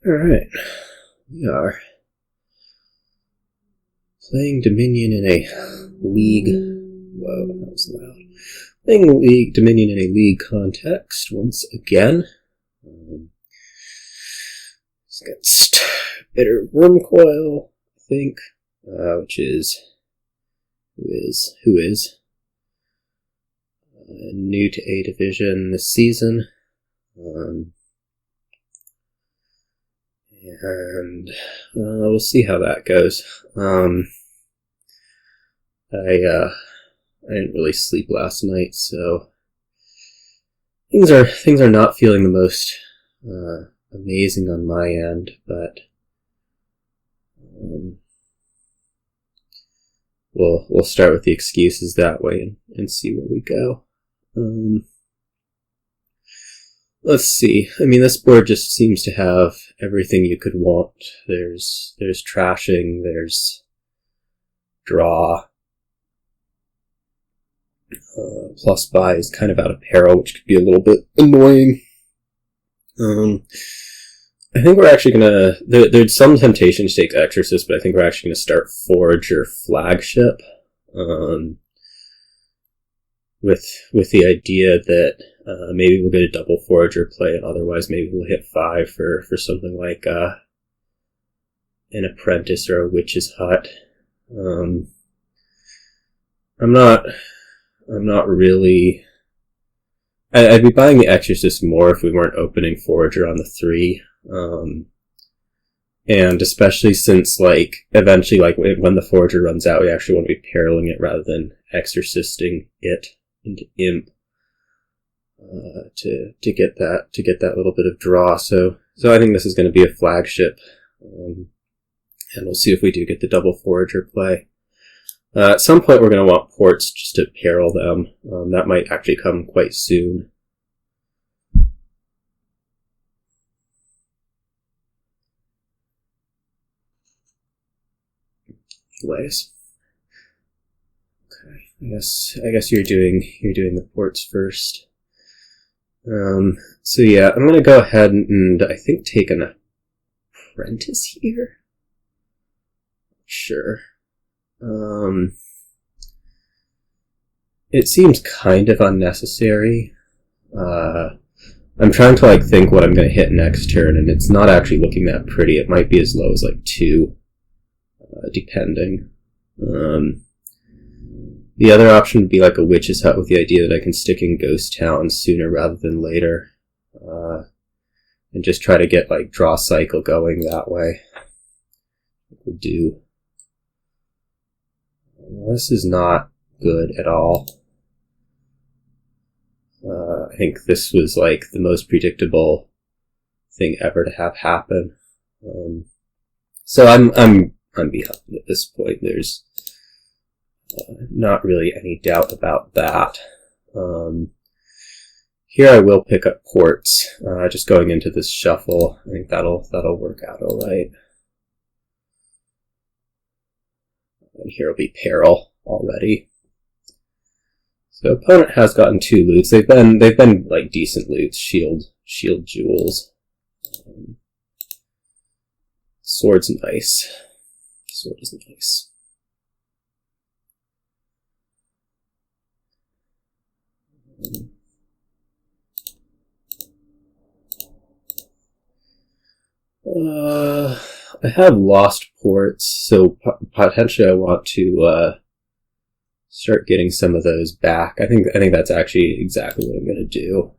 Alright, we are playing Dominion in a league. Whoa, that was loud. Playing Dominion in a league context once again. Against BitterWurmcoil, I think, which is who is new to A Division this season. And we'll see how that goes. I didn't really sleep last night, so things are not feeling the most amazing on my end, but we'll start with the excuses that way and see where we go. Let's see. I mean, this board just seems to have everything you could want. There's trashing, there's draw. Plus buy is kind of out of Peril, which could be a little bit annoying. I think we're actually gonna... There's some temptation to take Exorcist, but I think we're actually gonna start Forager Flagship. With the idea that maybe we'll get a double Forager play, and otherwise maybe we'll hit 5 for something like an Apprentice or a Witch's Hut. I'm not really... I'd be buying the Exorcist more if we weren't opening Forager on the 3. And especially since, eventually, when the Forager runs out, we actually want to be Periling it rather than Exorcisting it into Imp. To get that little bit of draw. So I think this is going to be a Flagship. And we'll see if we do get the double Forager play. At some point we're going to want ports just to Peril them. That might actually come quite soon. Anyways. Okay. I guess you're doing the ports first. So yeah, I'm going to go ahead and I think take an Apprentice here. Sure. It seems kind of unnecessary. I'm trying to think what I'm going to hit next turn, and it's not actually looking that pretty. It might be as low as 2, depending. The other option would be a Witch's Hut with the idea that I can stick in Ghost Town sooner rather than later. And just try to get draw cycle going that way. We'll do. This is not good at all. I think this was the most predictable thing ever to have happen. So I'm behind at this point. There's not really any doubt about that. Here I will pick up ports. Just going into this shuffle, I think that'll work out all right. And here will be Peril already. So opponent has gotten 2 loots. They've been decent loots. Shield jewels. Sword's nice. Sword is nice. I have lost ports, so potentially I want to start getting some of those back. I think that's actually exactly what I'm going to do.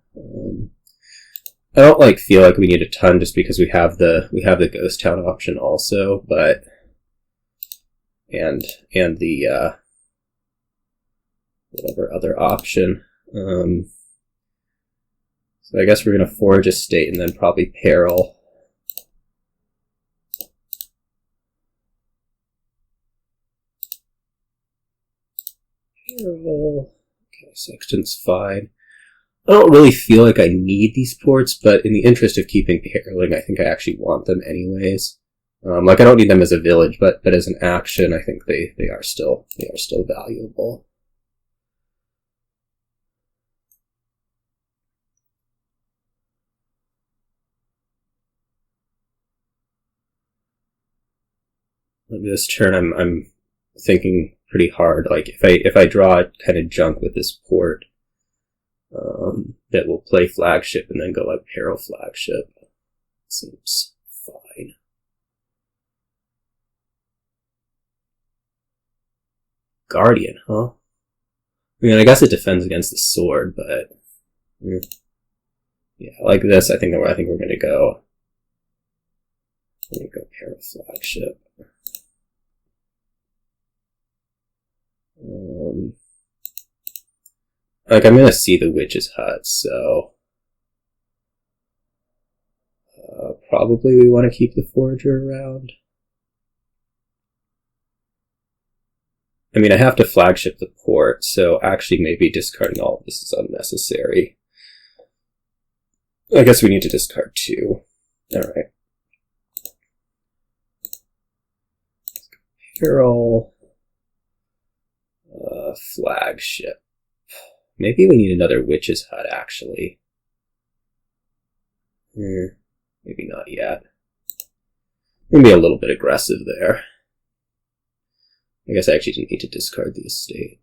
I don't feel like we need a ton just because we have the Ghost Town option also, but and the whatever other option. So I guess we're going to Forge a State and then probably Peril. Okay, Sexton's fine. I don't really feel like I need these ports, but in the interest of keeping Periling, I think I actually want them anyways. I don't need them as a village, but as an action, I think they are still valuable. This turn, I'm thinking pretty hard. Like if I draw kind of junk with this port, that will play Flagship and then go like Peril Flagship. Seems fine. Guardian, huh? I mean, I guess it defends against the sword, but yeah, like this, I think we're gonna go. I'm gonna go Peril Flagship. Like I'm gonna see the witch's hut, so probably we want to keep the Forager around. I mean, I have to Flagship the port, so actually maybe discarding all of this is unnecessary. I guess we need to discard 2. Alright. Peril. Flagship. Maybe we need another witch's hut, actually. Maybe not yet. Maybe a little bit aggressive there. I guess I actually didn't need to discard the estate.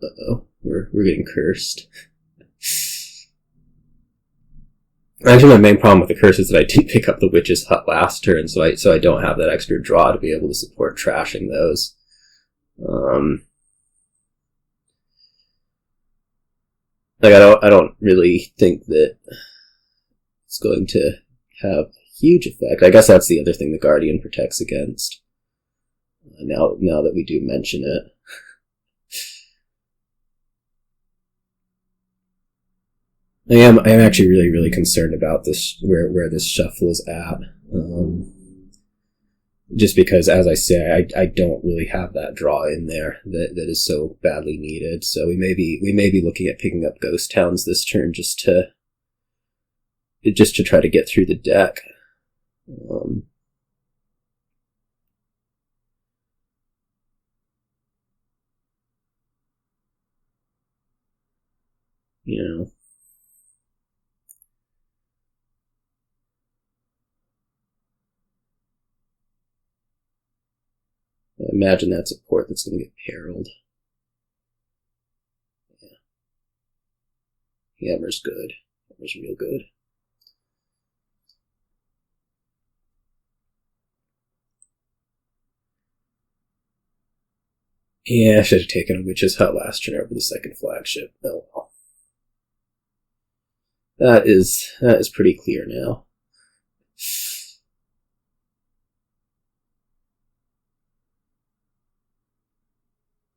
Uh-oh, we're getting cursed. Actually, my main problem with the curse is that I didn't pick up the witch's hut last turn, so I don't have that extra draw to be able to support trashing those. Like I don't really think that it's going to have a huge effect. I guess that's the other thing the Guardian protects against. Now that we do mention it. I am actually really concerned about this, where this shuffle is at. Just because, as I say, I don't really have that draw in there that is so badly needed. So we may be looking at picking up ghost towns this turn just to try to get through the deck. You know. I imagine that's a port that's going to get periled. Yeah. Hammer's good. Hammer's real good. Yeah, I should have taken a witch's hut last turn over the second Flagship. Oh well. That is pretty clear now.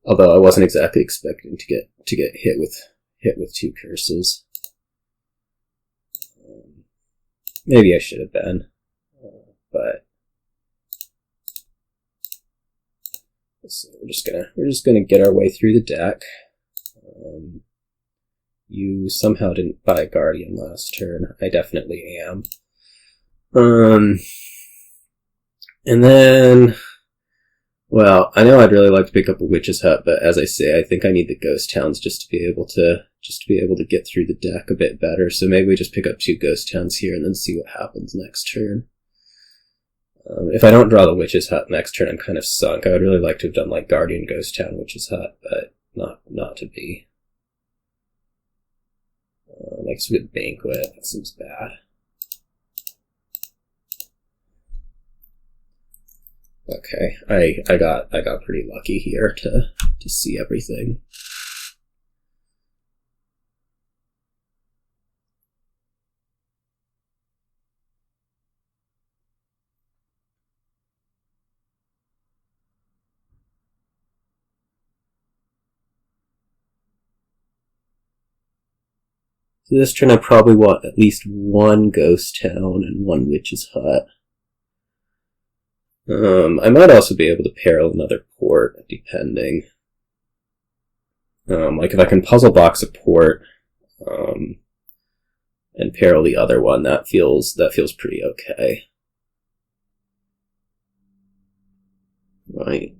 Although I wasn't exactly expecting to get hit with 2 curses. Maybe I should have been, but let's see, we're just gonna get our way through the deck. You somehow didn't buy a Guardian last turn. I definitely am. And then, well, I know I'd really like to pick up a witch's hut, but as I say, I think I need the ghost towns just to be able to get through the deck a bit better. So maybe we just pick up 2 ghost towns here and then see what happens next turn. If I don't draw the witch's hut next turn, I'm kind of sunk. I would really like to have done like Guardian, ghost town, witch's hut, but not to be. Next we get Banquet. That seems bad. Okay, I got pretty lucky here to see everything. So this turn I probably want at least 1 ghost town and 1 witch's hut. I might also be able to peril another port, depending. Like if I can puzzle box a port, and peril the other one, that feels pretty okay. Right.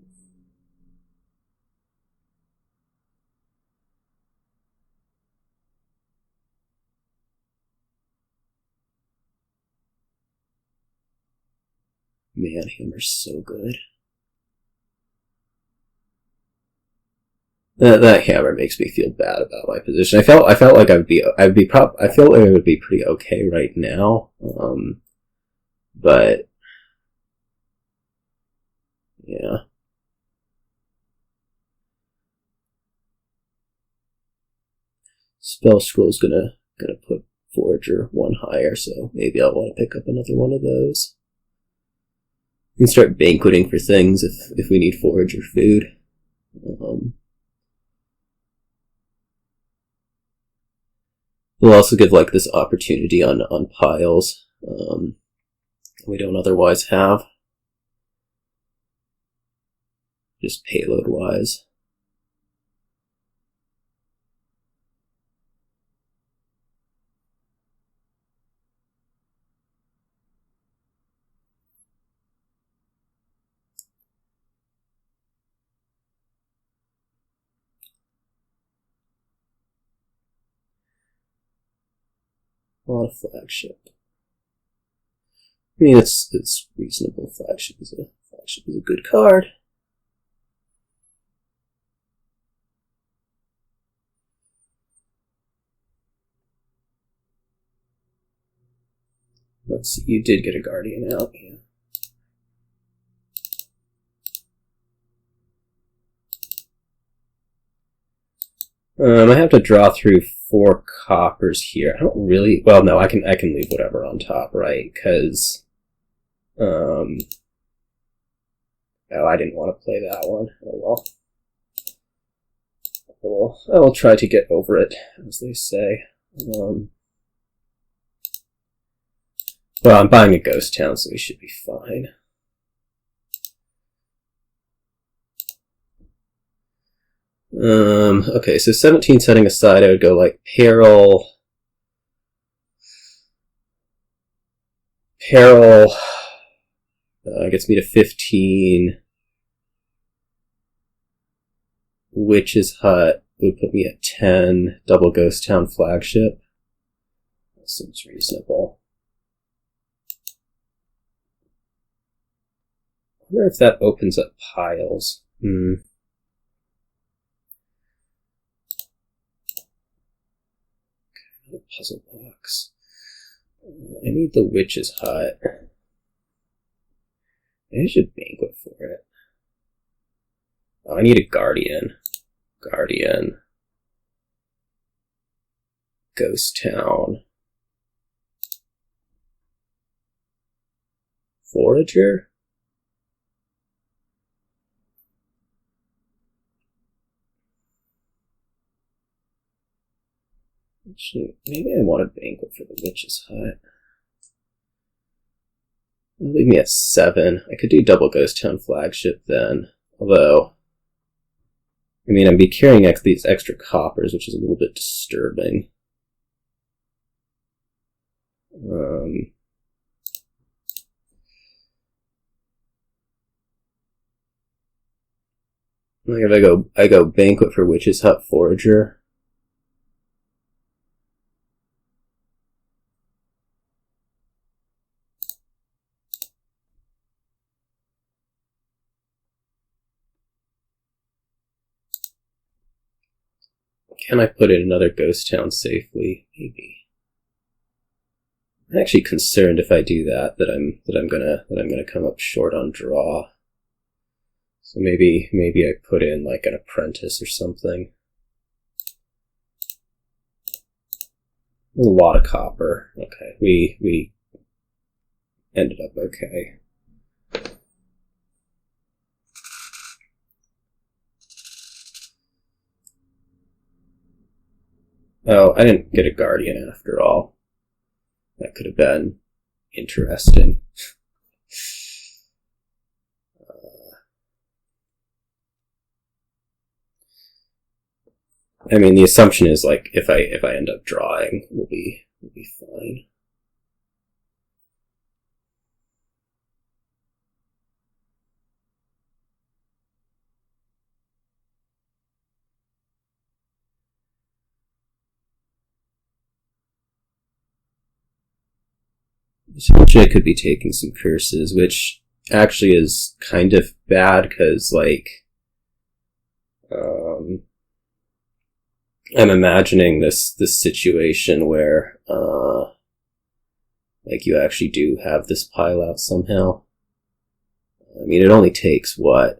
Man, Hammer's so good. That hammer makes me feel bad about my position. I felt like I feel like I would be pretty okay right now. But yeah. Spell Scroll's gonna put Forager one higher, so maybe I'll want to pick up another one of those. We can start banqueting for things if we need Forager food. We'll also give like this opportunity on piles we don't otherwise have, just payload wise. A lot of Flagship. I mean, it's reasonable. Flagship is a good card. Let's see. You did get a Guardian out, yeah. I have to draw through 4 coppers here. I don't really... Well, no, I can leave whatever on top, right? Because... Oh, I didn't want to play that one. Oh, well. I will try to get over it, as they say. Well, I'm buying a ghost town, so we should be fine. Okay, so 17 setting aside, I would go like Peril. Gets me to 15. Witch's Hut would put me at 10. Double Ghost Town Flagship. That seems reasonable. I wonder if that opens up piles. Puzzle box. I need the Witch's Hut. I should banquet for it. Oh, I need a Guardian. Ghost Town. Forager? Actually, maybe I want a banquet for the Witch's Hut. It'll leave me at 7. I could do double Ghost Town Flagship then. Although, I mean, I'd be carrying these extra coppers, which is a little bit disturbing. Like if I go banquet for Witch's Hut Forager. Can I put in another ghost town safely? Maybe. I'm actually concerned if I do that I'm gonna come up short on draw. So maybe I put in like an Apprentice or something. A lot of copper. Okay, we ended up okay. Oh, I didn't get a Guardian after all. That could have been interesting. I mean, the assumption is like if I end up drawing, we'll be fine. Essentially, I could be taking some curses, which actually is kind of bad, because, like, I'm imagining this situation where, like, you actually do have this pile out somehow. I mean, it only takes, what?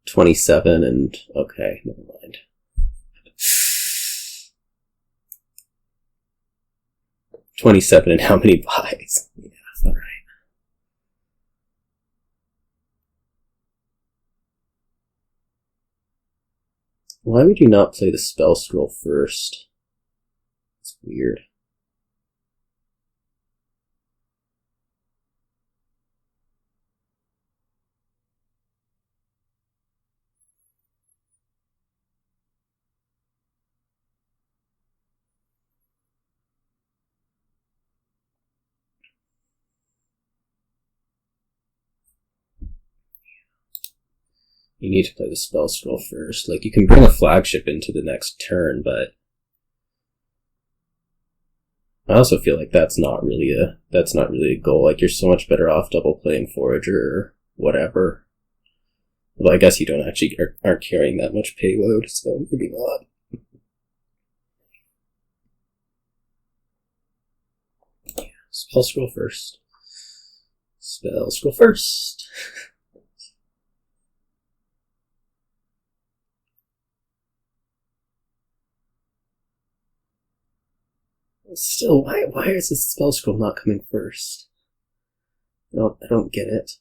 27 and... okay, never mind. 27 and how many buys? Yeah, alright. Why would you not play the spell scroll first? It's weird. You need to play the spell scroll first. Like, you can bring a flagship into the next turn, but I also feel like that's not really a goal. Like, you're so much better off double playing Forager or whatever. Well, I guess you don't actually aren't carrying that much payload, so maybe not. Yeah, spell scroll first. Spell scroll first. Still, why is this spell scroll not coming first? I don't get it.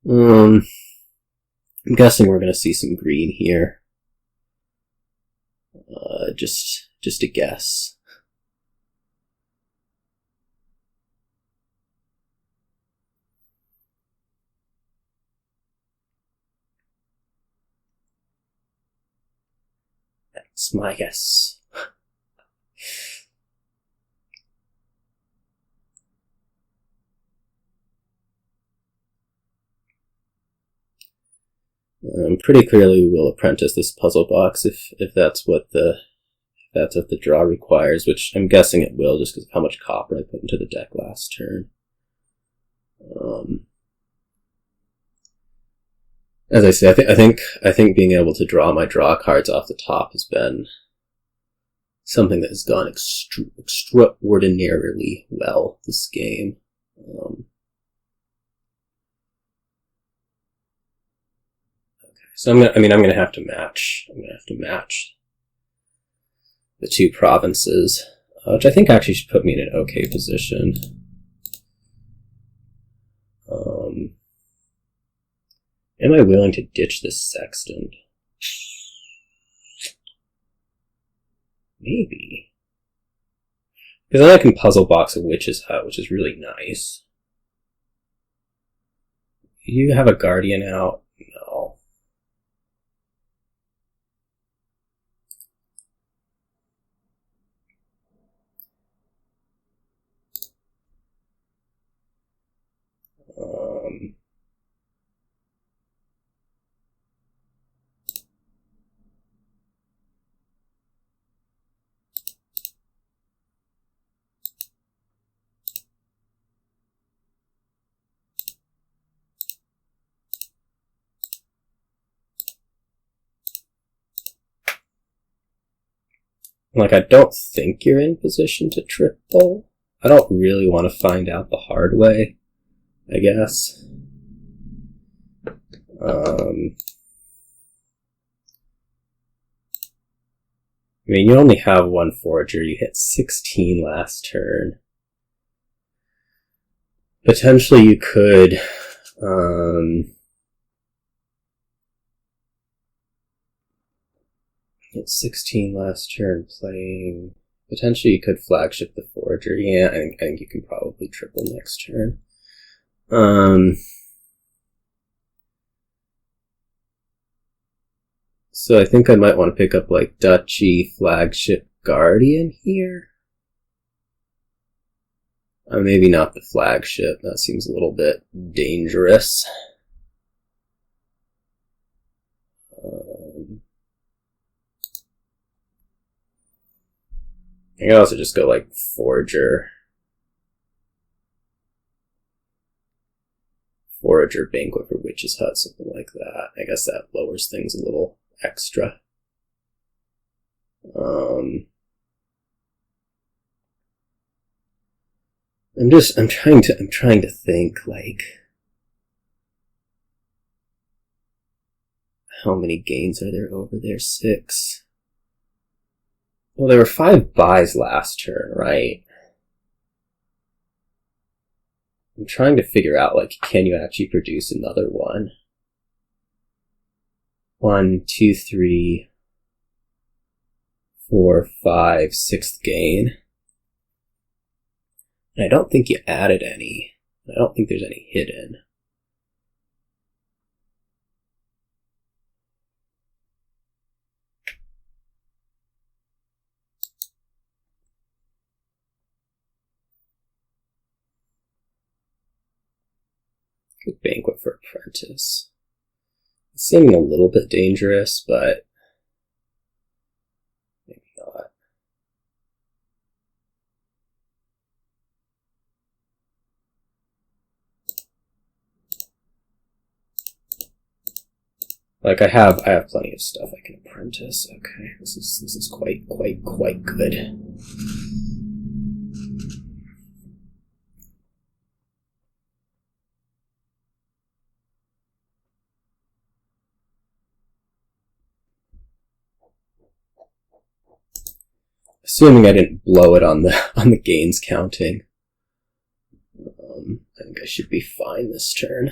I'm guessing we're gonna see some green here. Just a guess. That's my guess. Pretty clearly we will apprentice this puzzle box if that's what the draw requires, which I'm guessing it will, just because of how much copper I put into the deck last turn. As I say, I think being able to draw my draw cards off the top has been something that has gone extraordinarily well this game. So I'm gonna have to match. I'm gonna have to match the two provinces, which I think actually should put me in an okay position. Am I willing to ditch this sextant? Maybe. Because then I can puzzle box a witch's hut, which is really nice. You have a guardian out? No. Like, I don't think you're in position to triple. I don't really want to find out the hard way, I guess. I mean, you only have one Forager. You hit 16 last turn. Potentially you could... hit 16 last turn playing... Potentially you could flagship the Forager. Yeah, I think you can probably triple next turn. So I think I might want to pick up, like, Duchy, Flagship, Guardian here. Maybe not the Flagship. That seems a little bit dangerous. I could also just go like Forager. Forager, Banquet for Witch's Hut, something like that. I guess that lowers things a little extra. I'm trying to think, like, how many gains are there over there? 6. Well, there were 5 buys last turn, right? I'm trying to figure out, like, can you actually produce another one? 1, 2, 3, 4, 5, 6th gain. And I don't think you added any. I don't think there's any hidden. Good Banquet for Apprentice. It's seeming a little bit dangerous, but maybe not. Like I have plenty of stuff I can apprentice. Okay, this is quite good. Assuming I didn't blow it on the gains counting, I think I should be fine this turn.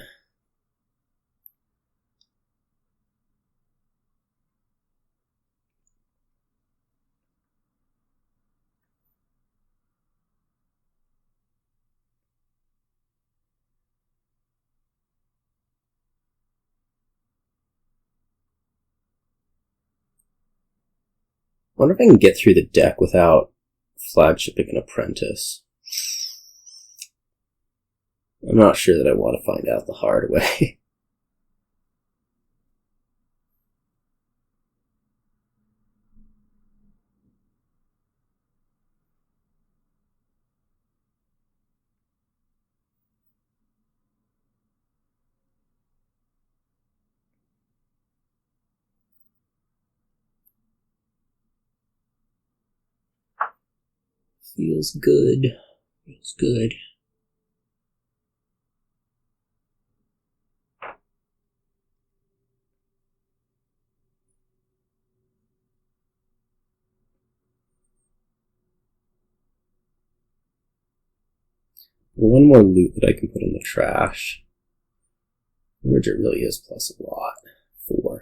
I wonder if I can get through the deck without flagshipping an apprentice. I'm not sure that I want to find out the hard way. Feels good. Feels good. One more loot that I can put in the trash. Forager really is plus a lot. 4.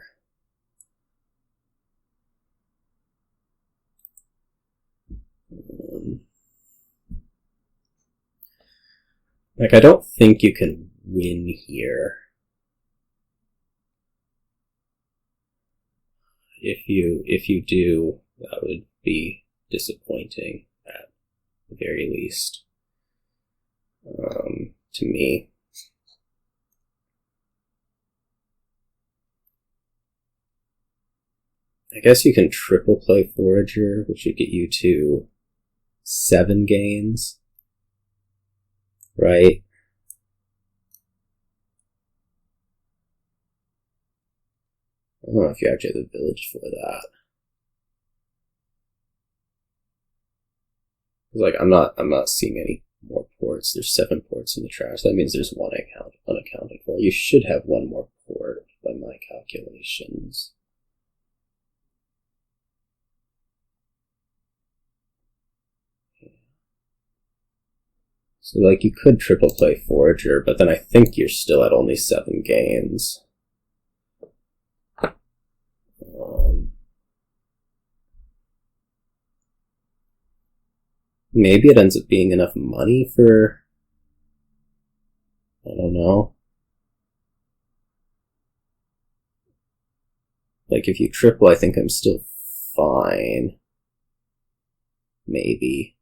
Like, I don't think you can win here. If you do, that would be disappointing at the very least. To me. I guess you can triple play Forager, which would get you to 7 gains. Right? I don't know if you actually have the village for that. Like, I'm not seeing any more ports. There's 7 ports in the trash. That means there's 1 unaccounted for. You should have 1 more port by my calculations. So, like, you could triple play Forager, but then I think you're still at only 7 gains. Maybe it ends up being enough money for... I don't know. Like, if you triple, I think I'm still fine. Maybe.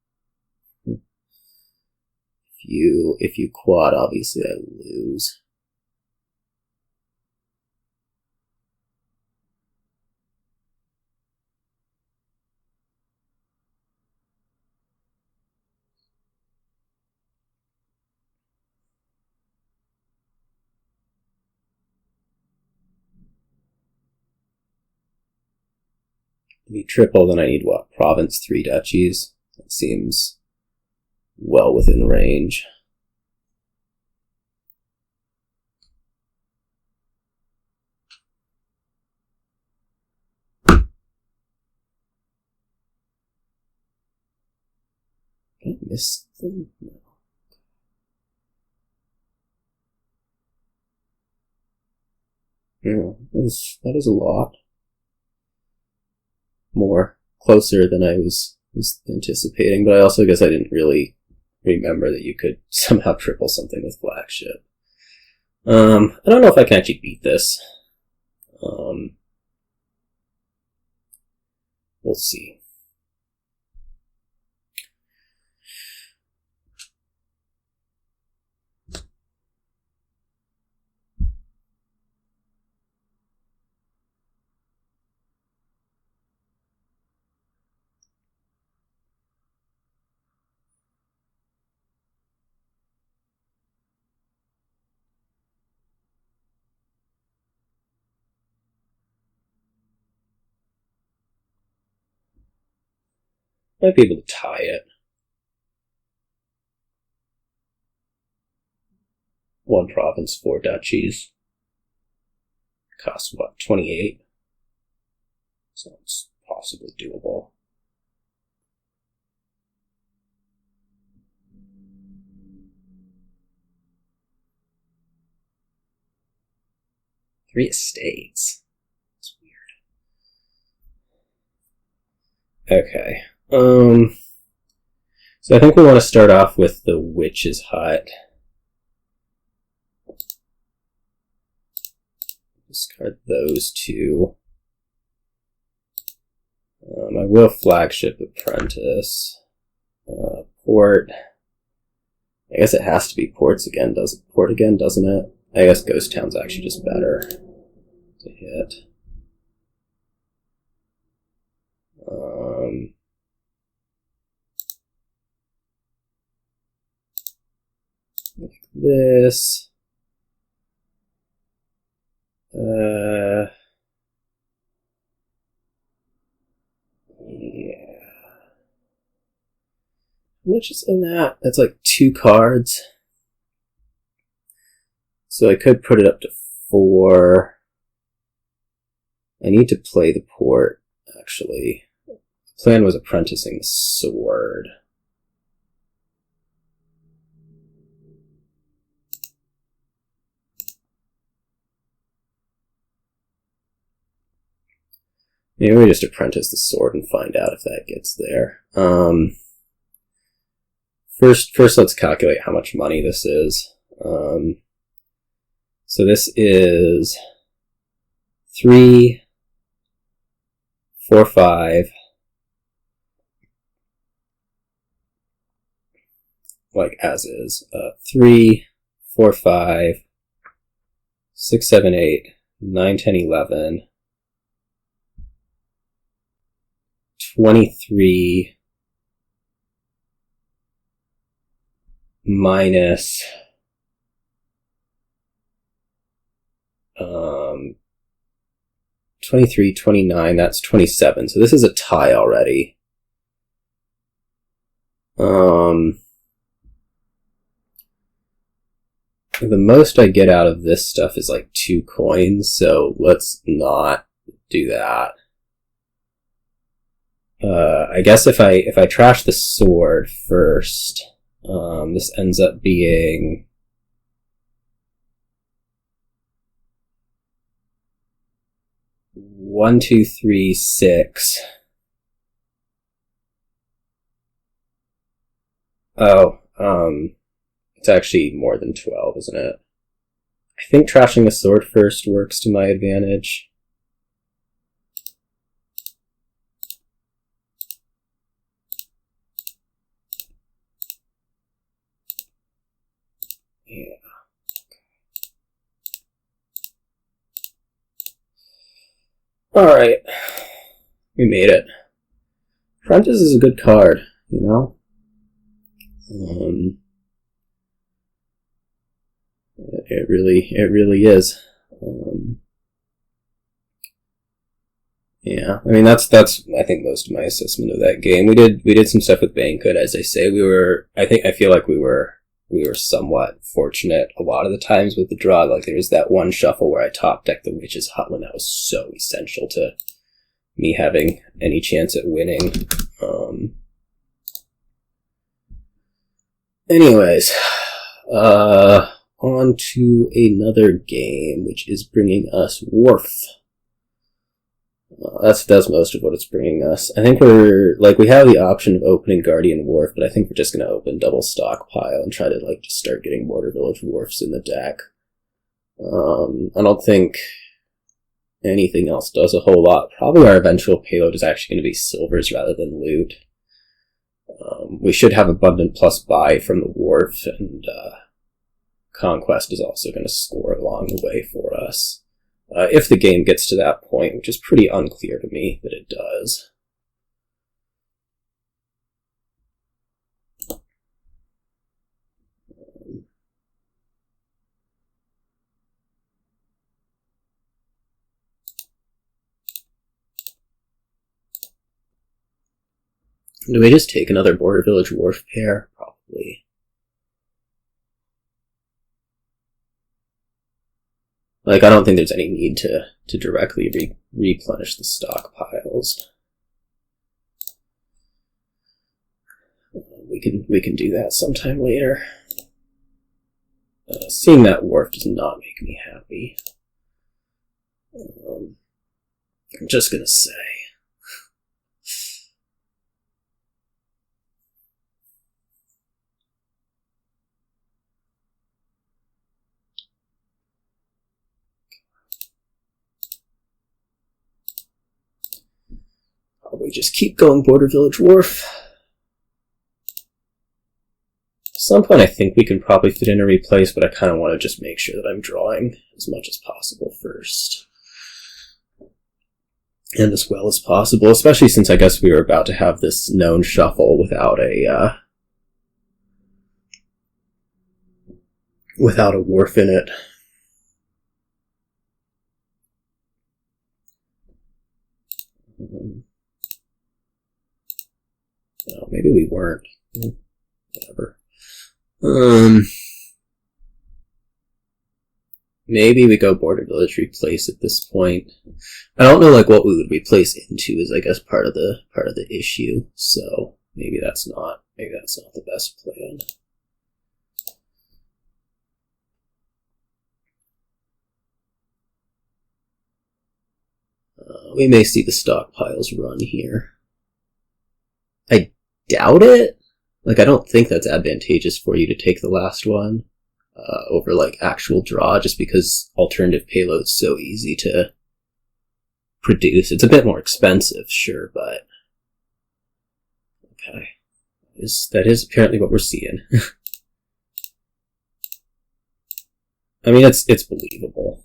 If you quad, obviously I lose. need triple, then I need what? Province, 3 duchies. That seems well within range. Did I miss them? No. Yeah, that is a lot. More closer than I was anticipating, but I also guess I didn't really remember that you could somehow triple something with Flagship. I don't know if I can actually beat this. We'll see. Might be able to tie it. 1 province, 4 duchies. Costs what, 28? Sounds possibly doable. Three estates. That's weird. Okay. So I think we want to start off with the Witch's Hut. Discard those 2. I will Flagship Apprentice. Port. I guess it has to be ports again. Port again, doesn't it? I guess Ghost Town's actually just better to hit. Like this. Yeah. How much is in that? That's like 2 cards. So I could put it up to 4. I need to play the port, actually. The plan was apprenticing the sword. Maybe we just apprentice the sword and find out if that gets there. First let's calculate how much money this is. So this is 3, 4, 5. Like as is. 3, 4, 5, 6, 7, 8, 9, 10, 11. 23 minus 23, 29, that's 27. So this is a tie already. The most I get out of this stuff is like 2 coins, so let's not do that. I guess if I trash the sword first, this ends up being 1, 2, 3, 6. Oh, it's actually more than 12, isn't it? I think trashing the sword first works to my advantage. Yeah. Alright. We made it. Apprentice is a good card, you know? It really is. Yeah, I mean that's I think most of my assessment of that game. We did some stuff with Banquet, as I say. I feel like we were somewhat fortunate a lot of the times with the draw. Like there was that one shuffle where I top decked the Witch's Hut when that was so essential to me having any chance at winning. Anyways, on to another game, which is bringing us Wharf. That's most of what it's bringing us. I think we have the option of opening Guardian Wharf, but I think we're just going to open double Stockpile and try to just start getting Border Village Wharfs in the deck. I don't think anything else does a whole lot. Probably our eventual payload is actually going to be silvers rather than loot. We should have abundant plus buy from the Wharf, and Conquest is also going to score along the way for us. If the game gets to that point, which is pretty unclear to me that it does. Do we just take another Border Village Wharf pair? Probably. I don't think there's any need to directly replenish the stockpiles. We can do that sometime later. Seeing that Wharf does not make me happy. I'm just gonna say. Probably just keep going Border Village Wharf. At some point I think we can probably fit in a replace, but I kind of want to just make sure that I'm drawing as much as possible first. And as well as possible, especially since I guess we were about to have this known shuffle without a Wharf in it. No, maybe we weren't. Whatever. Maybe we go Border Village replace at this point. I don't know what we would replace into is I guess part of the issue. So maybe that's not the best plan. We may see the stockpiles run here. I doubt it. I don't think that's advantageous for you to take the last one over actual draw, just because alternative payload's so easy to produce. It's a bit more expensive, sure, but okay. That is apparently what we're seeing. I mean, it's believable.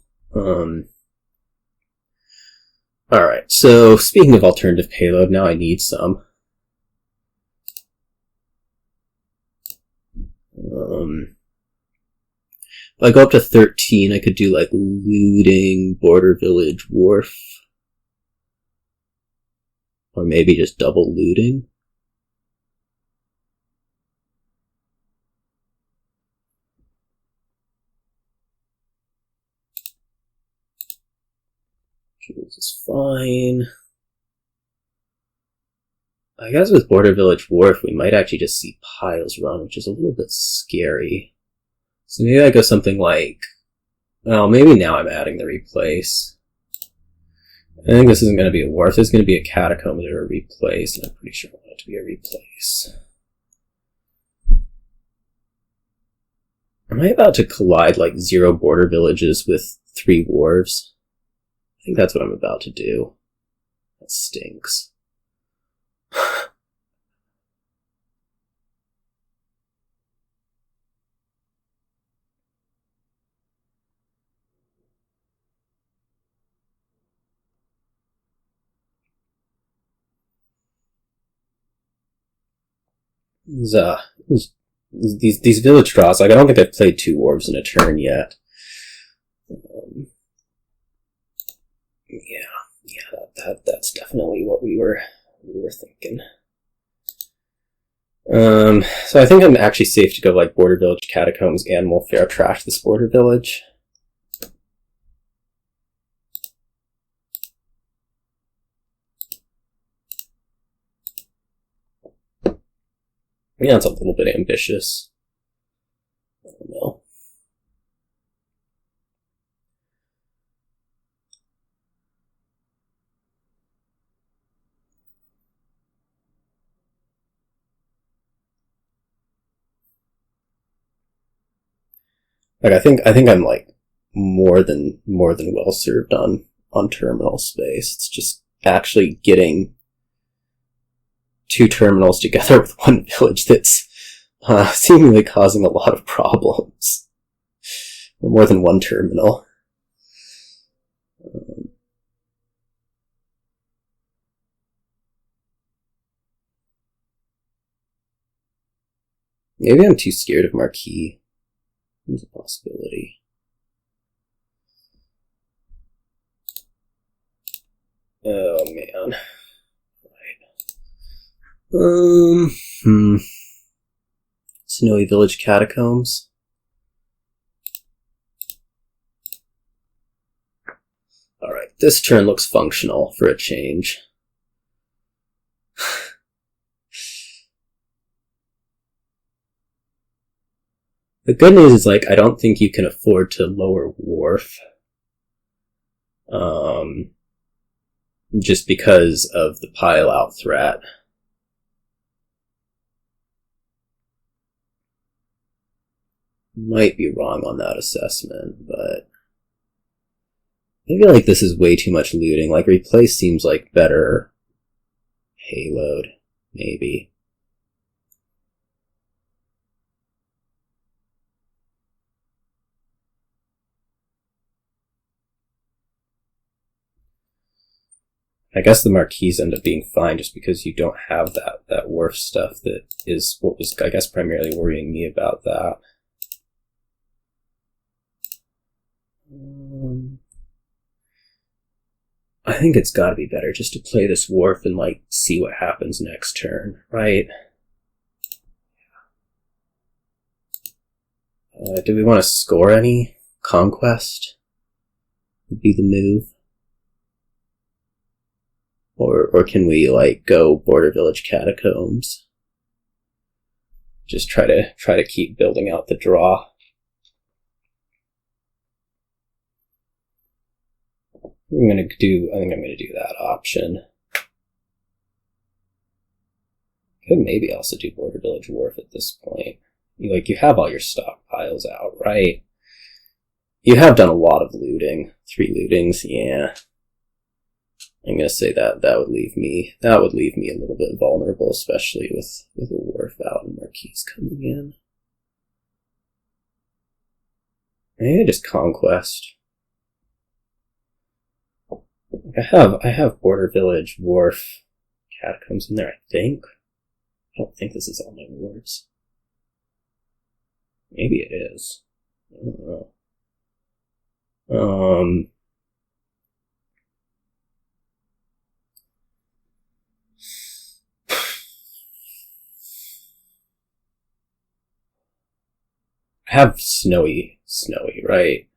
Alright, so speaking of alternative payload, now I need some. If I go up to 13, I could do looting, Border Village Wharf. Or maybe just double looting. Jewels is fine. I guess with Border Village Wharf, we might actually just see piles run, which is a little bit scary. So maybe I go something well, maybe now I'm adding the replace. I think this isn't going to be a Wharf. This is going to be a Catacombs or a replace, and I'm pretty sure I want it to be a replace. Am I about to collide 0 border villages with 3 wharves? I think that's what I'm about to do. That stinks. These village draws, I don't think I've played 2 wharves in a turn yet. Yeah, that's definitely what we were thinking. So I think I'm actually safe to go like Border Village, Catacombs, Animal Fair, trash this Border Village. Yeah, it's a little bit ambitious. I don't know. Like I think I'm like more than well served on terminal space. It's just actually getting 2 terminals together with 1 village that's seemingly causing a lot of problems. Or more than 1 terminal. Maybe I'm too scared of Marquis. There's a possibility. Oh man. Right. Snowy Village Catacombs. Alright, this turn looks functional for a change. The good news is, like, I don't think you can afford to lower Wharf. Just because of the pile-out threat. Might be wrong on that assessment, but I feel like this is way too much looting. Like, replace seems like better payload, maybe. I guess the Marquis end up being fine just because you don't have that Wharf stuff that is what was, I guess, primarily worrying me about that. I think it's gotta be better just to play this Wharf and, like, see what happens next turn, right? Do we want to score any? Conquest would be the move. Or can we, like, go Border Village Catacombs? Just try to keep building out the draw. I think I'm gonna do that option. Could maybe also do Border Village Wharf at this point. You have all your stockpiles out, right? You have done a lot of looting. 3 lootings, yeah. I'm gonna say that would leave me a little bit vulnerable, especially with a Wharf out and Marquis coming in. Maybe just Conquest. I have Border Village, Wharf, Catacombs in there, I think. I don't think this is all my wards. Maybe it is. I don't know. I have snowy, right?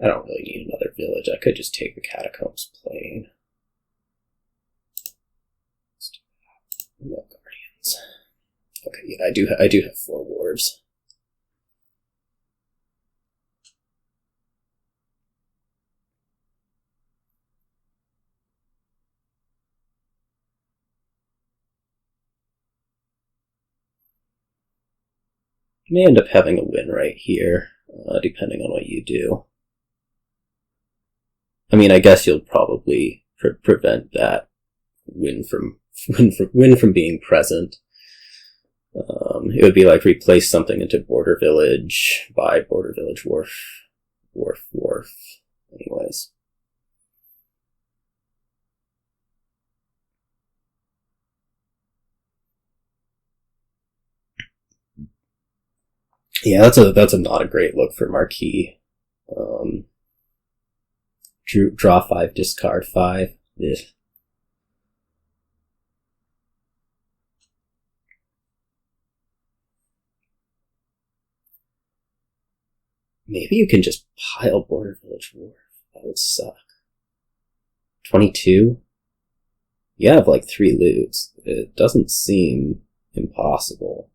I don't really need another village. I could just take the Catacombs plain. Let's do that. No Guardians. Okay, yeah, I do have 4 wharves. You may end up having a win right here, depending on what you do. I mean, I guess you'll probably prevent that win from being present. It would be like replace something into Border Village, buy Border Village Wharf. Anyways. Yeah, that's a not a great look for Marquis. Draw 5, discard 5. Ugh. Maybe you can just pile Border Village Wharf. That would suck. 22? You have like 3 loots. It doesn't seem impossible.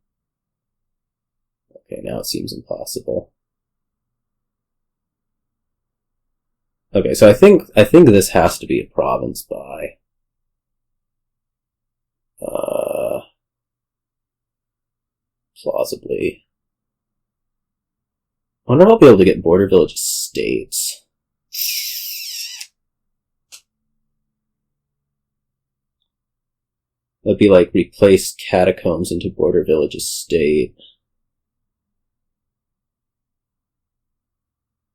Okay, now it seems impossible. Okay, so I think this has to be a province buy. Plausibly. I wonder if I'll be able to get Border Village Estates. That'd be like replace Catacombs into Border Village Estate.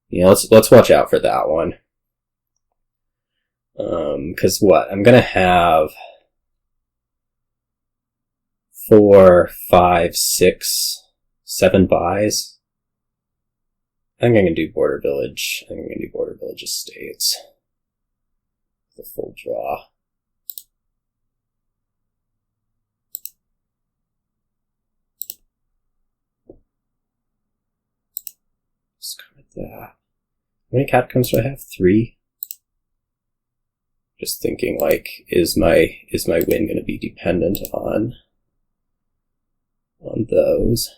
Yeah, let's watch out for that one. Cause what? I'm gonna have 4, 5, 6, 7 buys. I think I can do Border Village. I think I'm gonna do Border Village Estates. The full draw. Discard that. How many Catacombs do I have? 3? Just thinking, like, is my win going to be dependent on those?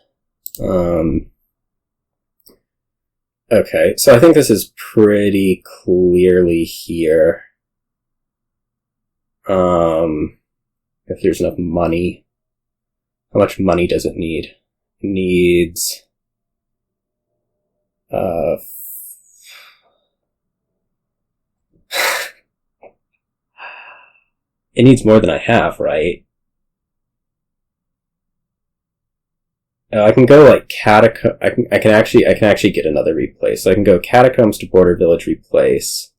Okay, so I think this is pretty clearly here. If there's enough money. How much money does it need? It needs it needs more than I have, right? I can go like Catacombs. I can actually get another replace. So I can go Catacombs to Border Village replace.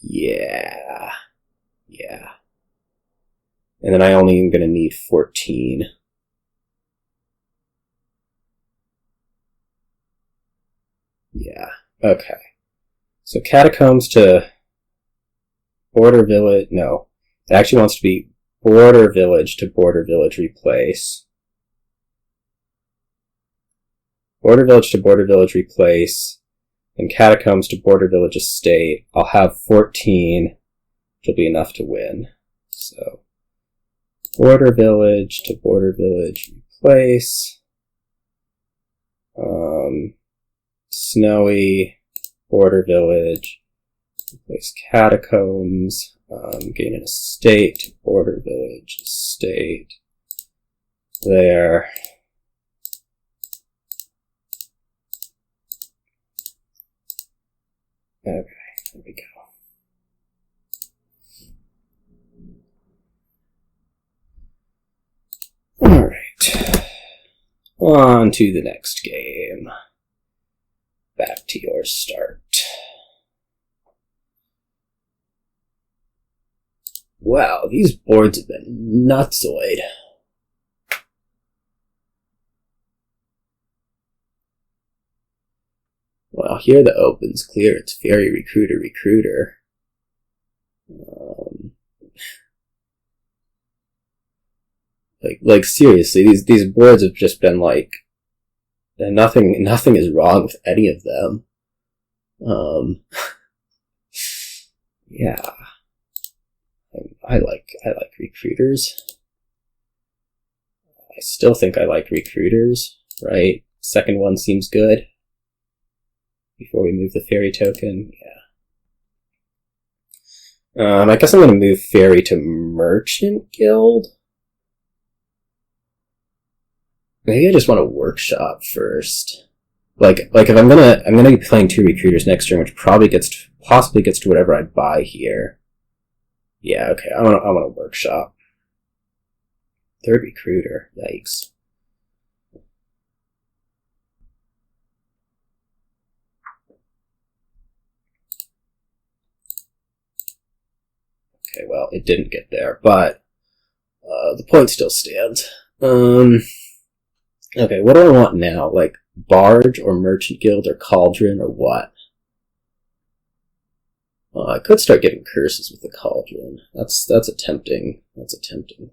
Yeah. And then I only am going to need 14. Yeah. Okay. So Catacombs to Border Village. No, it actually wants to be Border Village to Border Village replace. Border Village to Border Village replace. And Catacombs to Border Village Estate. I'll have 14, which will be enough to win. So Border Village to Border Village replace. Snowy, Border Village, replace Catacombs, gain an estate, Border Village, estate, there. Okay, there we go. Alright, on to the next game. Back to your start. Wow, these boards have been nutsoid. Well, here the open's clear. It's very recruiter. Like seriously, these boards have just been like, nothing is wrong with any of them. Yeah. I like recruiters. I still think I like recruiters, right? Second one seems good. Before we move the fairy token, yeah. I guess I'm gonna move fairy to Merchant Guild. Maybe I just want to workshop first. Like if I'm gonna be playing 2 recruiters next turn, which probably possibly gets to whatever I buy here. Yeah, okay, I want to workshop. 3rd recruiter, yikes. Okay, well, it didn't get there, but the point still stands. Okay, what do I want now? Like, Barge or Merchant Guild or Cauldron or what? I could start getting curses with the Cauldron. That's a tempting thing.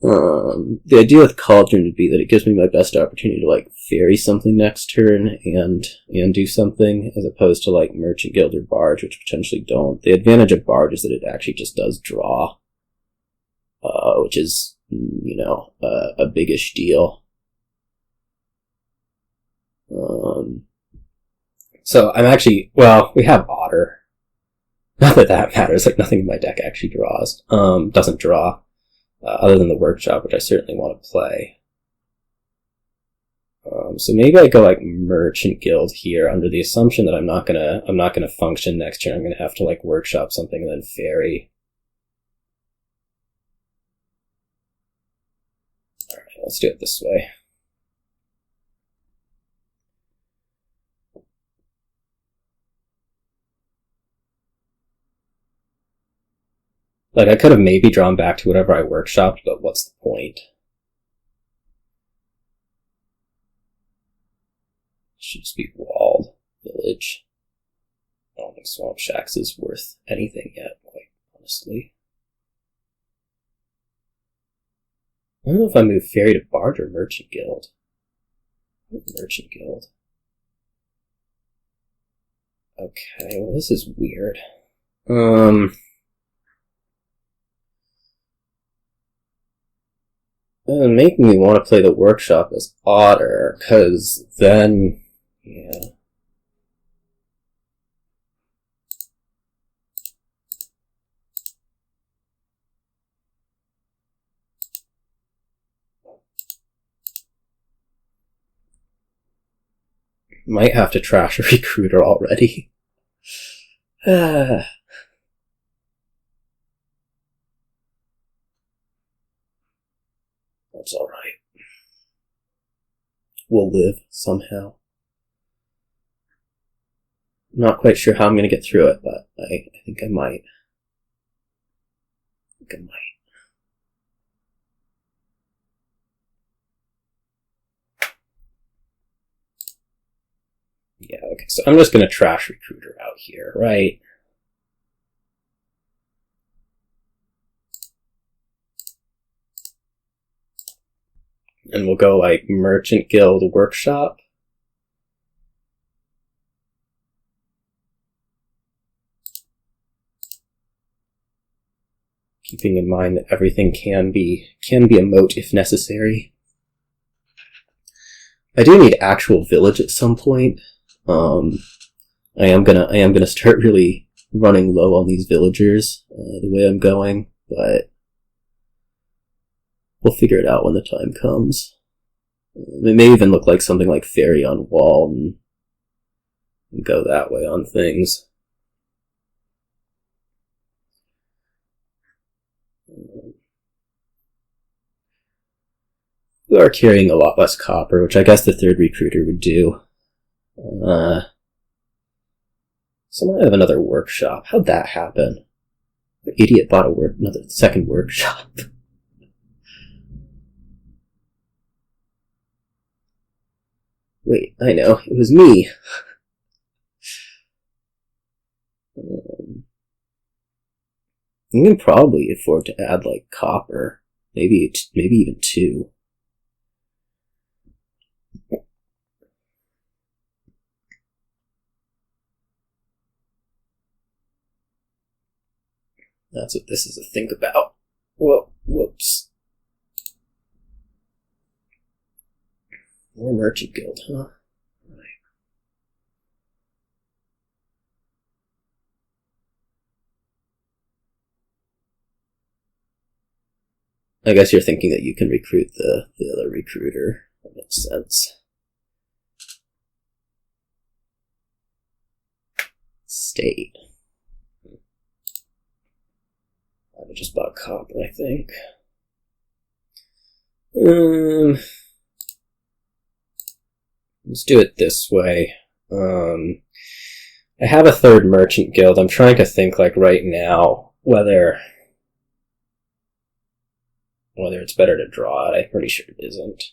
The idea with Cauldron would be that it gives me my best opportunity to like ferry something next turn and do something, as opposed to like Merchant Guild or Barge, which potentially don't. The advantage of Barge is that it actually just does draw, which is, you know, a biggish deal. So I'm actually, well, we have Otter. Not that that matters, like nothing in my deck actually draws. Doesn't draw. Other than the workshop, which I certainly want to play. So maybe I go like Merchant Guild here, under the assumption that I'm not gonna function next turn. I'm gonna have to like workshop something and then ferry. Alright, let's do it this way. Like, I could have maybe drawn back to whatever I workshopped, but what's the point? Should just be walled village. I don't think Swamp Shacks is worth anything yet, quite honestly. I don't know if I move Fairy to Barge or Merchant Guild. Merchant Guild. Okay, well this is weird. Making me want to play the workshop as Otter, because then, yeah. Might have to trash a recruiter already. That's alright. We'll live, somehow. I'm not quite sure how I'm going to get through it, but I think I might. Yeah, okay, so I'm just going to trash Recruiter out here, right? And we'll go like Merchant Guild Workshop. Keeping in mind that everything can be a moat if necessary. I do need actual village at some point. I am gonna start really running low on these villagers the way I'm going, but we'll figure it out when the time comes. It may even look like something like Fairy on Wall and go that way on things. We are carrying a lot less copper, which I guess the third recruiter would do. Someone have another workshop. How'd that happen? The idiot bought another second workshop. Wait, I know. It was me. You can probably afford to add, like, copper. Maybe even 2. That's what this is a think about. Whoa, whoops. More Merchant Guild, huh? Right. I guess you're thinking that you can recruit the other recruiter. That makes sense. State. I just bought copper, I think. Let's do it this way. I have a third Merchant Guild. I'm trying to think, like, right now, whether it's better to draw it. I'm pretty sure it isn't.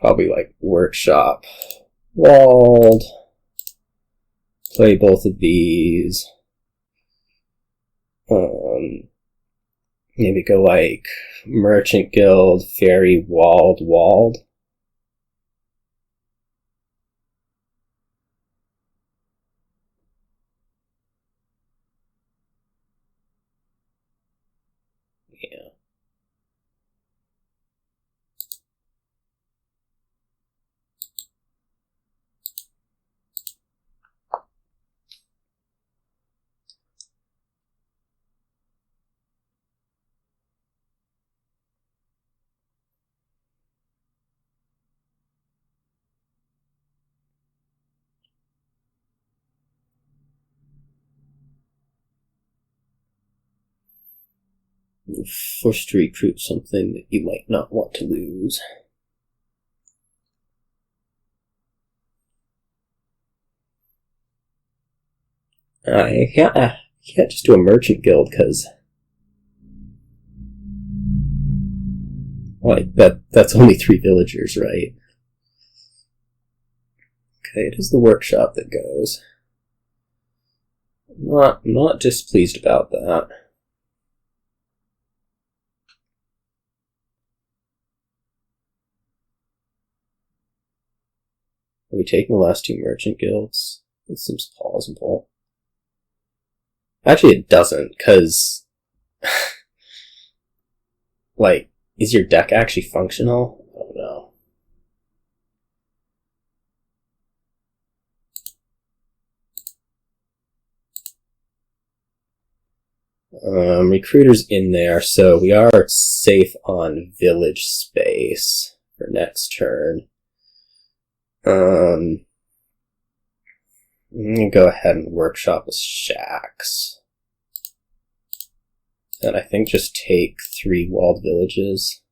Probably like workshop, walled, play both of these. Maybe go like Merchant Guild, Fairy, walled, walled. Yeah. Forced to recruit something that you might not want to lose. I can't just do a Merchant Guild, because like that's only 3 villagers, right? Okay, it is the workshop that goes. I'm not displeased about that. Are we taking the last 2 Merchant Guilds? It seems plausible. Actually, it doesn't, because like, is your deck actually functional? I don't know. Recruiter's in there, so we are safe on village space for next turn. I'm gonna go ahead and workshop with shacks. And I think just take 3 walled villages.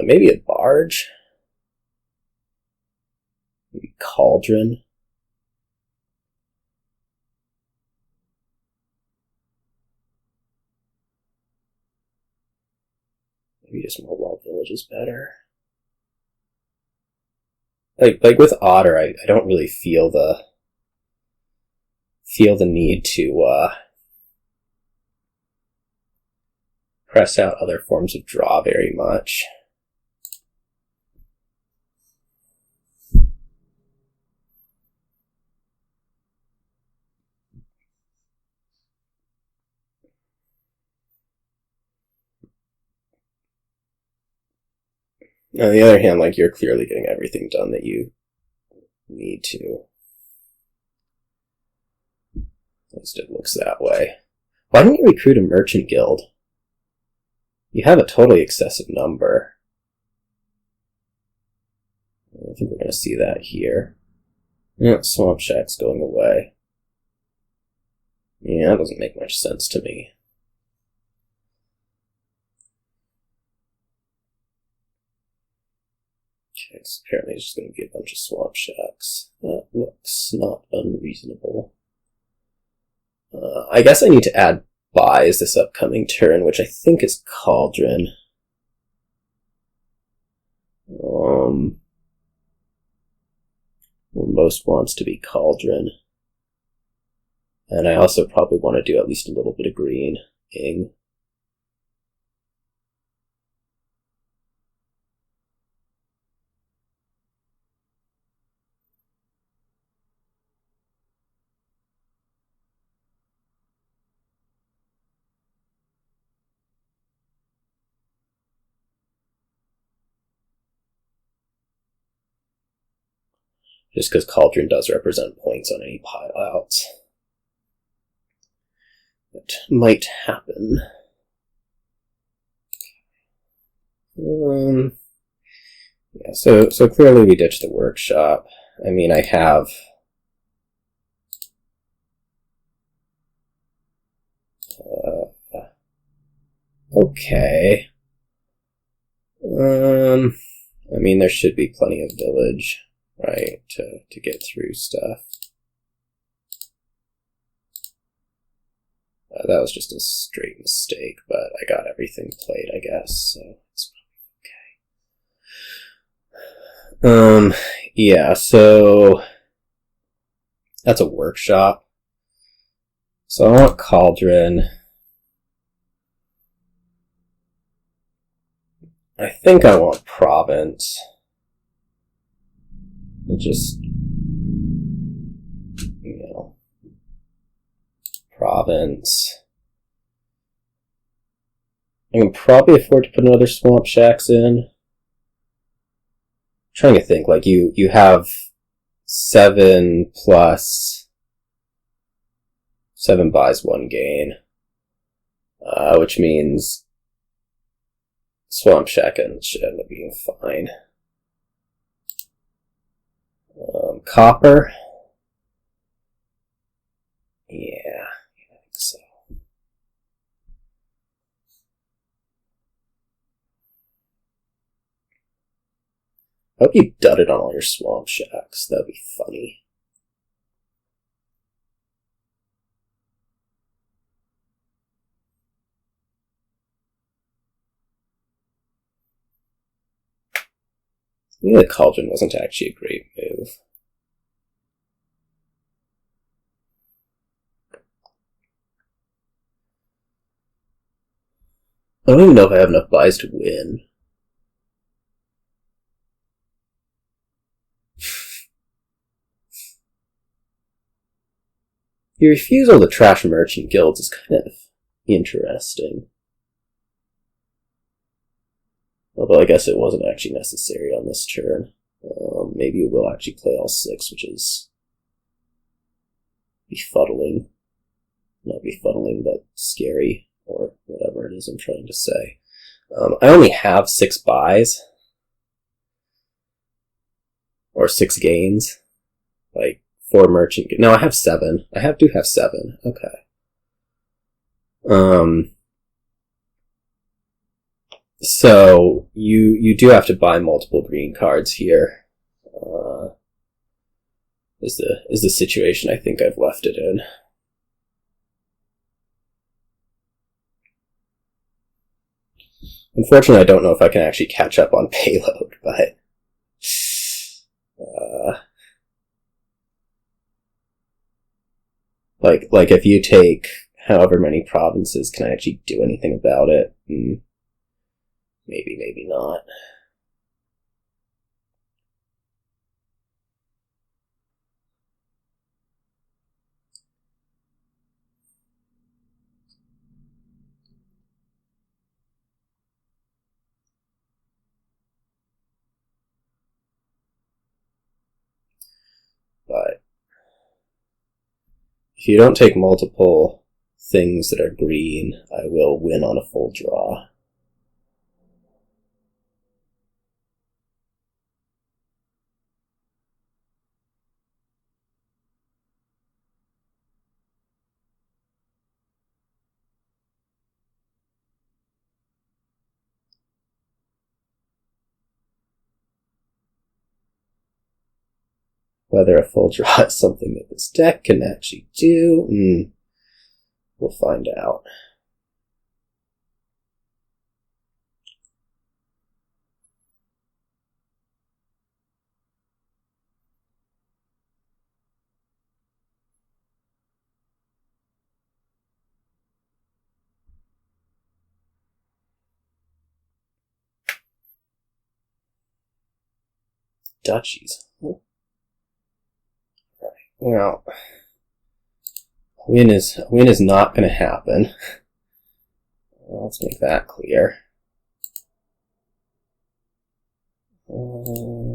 Maybe a barge. Maybe cauldron. Maybe just more walled villages better. Like with Otter, I don't really feel the need to press out other forms of draw very much. On the other hand, like, you're clearly getting everything done that you need to. At least it looks that way. Why don't you recruit a Merchant Guild? You have a totally excessive number. I think we're going to see that here. Yeah, Swamp Shack's going away. Yeah, that doesn't make much sense to me. Okay, so apparently it's just going to be a bunch of Swamp Shacks. That looks not unreasonable. I guess I need to add buys this upcoming turn, which I think is Cauldron. Most wants to be Cauldron. And I also probably want to do at least a little bit of green-ing. Just because Cauldron does represent points on any pile-outs. That might happen. Yeah, so clearly we ditched the workshop. I mean, I have... okay. I mean, there should be plenty of village, right, to get through stuff. That was just a straight mistake, but I got everything played, I guess, so it's okay. Yeah, so that's a workshop. So I want Cauldron. I think I want Province. It just, Province. I can probably afford to put another Swamp Shacks in. I'm trying to think, like, you have 7 plus 7 buys 1 gain, which means Swamp Shack should end up being fine. Copper. Yeah, I think so. I hope you dudded on all your Swamp Shacks. That'd be funny. Maybe the Cauldron wasn't actually a great move. I don't even know if I have enough buys to win. Your refusal to trash merchant guilds is kind of interesting. Although I guess it wasn't actually necessary on this turn. Maybe it will actually play all 6, which is befuddling. Not befuddling, but scary, or whatever it is I'm trying to say. I only have 6 buys. Or 6 gains. Like, 4 merchant... No, I have 7. Do have 7. Okay. So, you do have to buy multiple green cards here. Is the situation I think I've left it in. Unfortunately, I don't know if I can actually catch up on payload, but... Like if you take however many provinces, can I actually do anything about it? Maybe, maybe not. But if you don't take multiple things that are green, I will win on a full draw. Whether a full draw is something that this deck can actually do, we'll find out. Duchies. Well, win is not going to happen. Let's make that clear. Alright,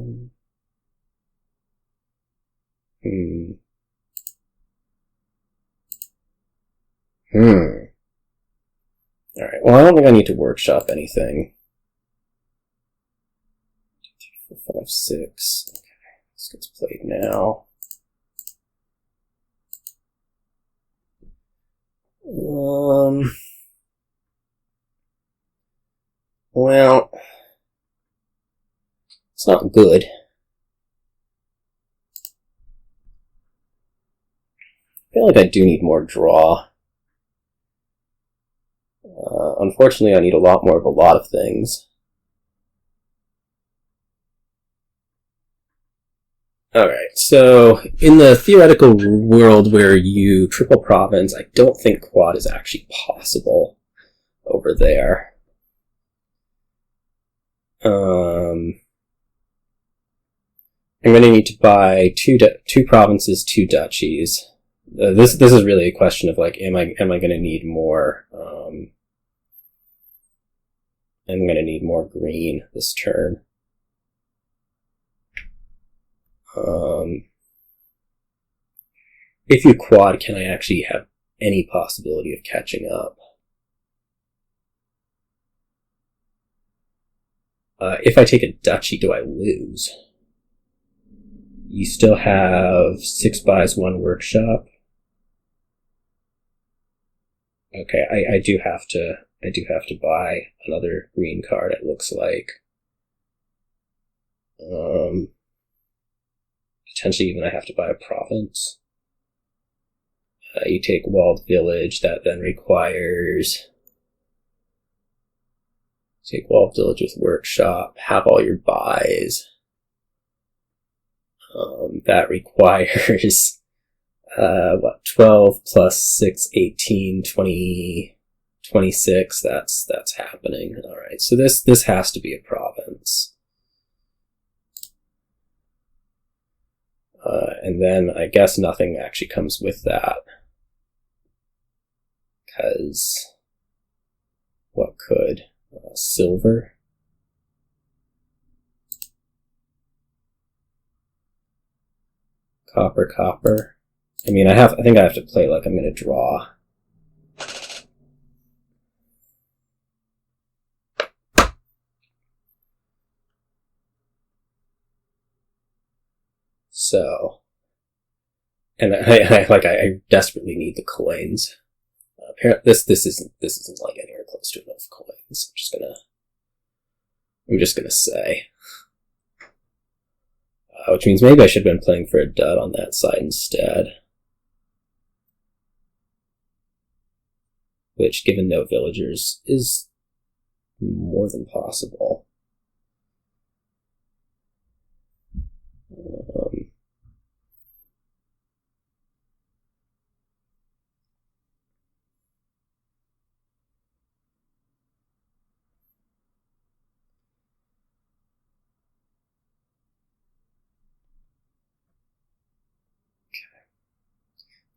well, I don't think I need to workshop anything. 2, 3, 4, 5, 6. Okay, this gets played now. Well, it's not good. I feel like I do need more draw. Unfortunately, I need a lot more of a lot of things. Alright, so in the theoretical world where you triple province, I don't think quad is actually possible over there. I'm going to need to buy two provinces, 2 duchies. This is really a question of like, am I going to need more? I'm going to need more green this turn. If you quad, can I actually have any possibility of catching up? If I take a duchy, do I lose? You still have 6 buys, 1 workshop. Okay, I do have to buy another green card, it looks like. Potentially even I have to buy a province. You take Walled Village, that then requires... Take Walled Village with Workshop, have all your buys. That requires, 12 plus 6, 18, 20, 26, that's happening. Alright, so this has to be a province. And then I guess nothing actually comes with that. Because what could? Silver? Copper. I mean, I think I have to play like I'm going to draw. So, and I desperately need the coins. Apparently, this isn't like anywhere close to enough coins. I'm just gonna say, which means maybe I should have been playing for a dud on that side instead. Which, given no villagers, is more than possible.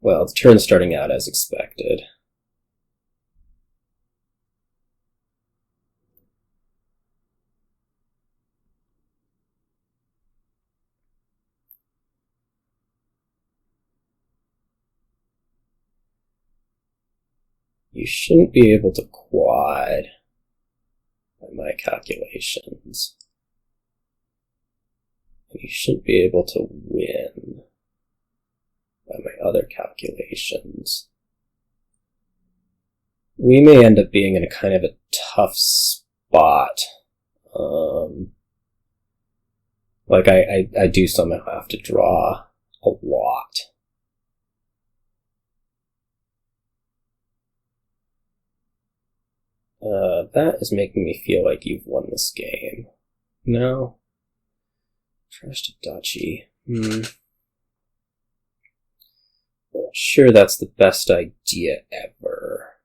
Well, the turn's starting out as expected. You shouldn't be able to quad by my calculations. You shouldn't be able to win by my other calculations. We may end up being in a kind of a tough spot. Like I do somehow have to draw a lot. That is making me feel like you've won this game. No? Trashed a duchy. Not sure that's the best idea ever.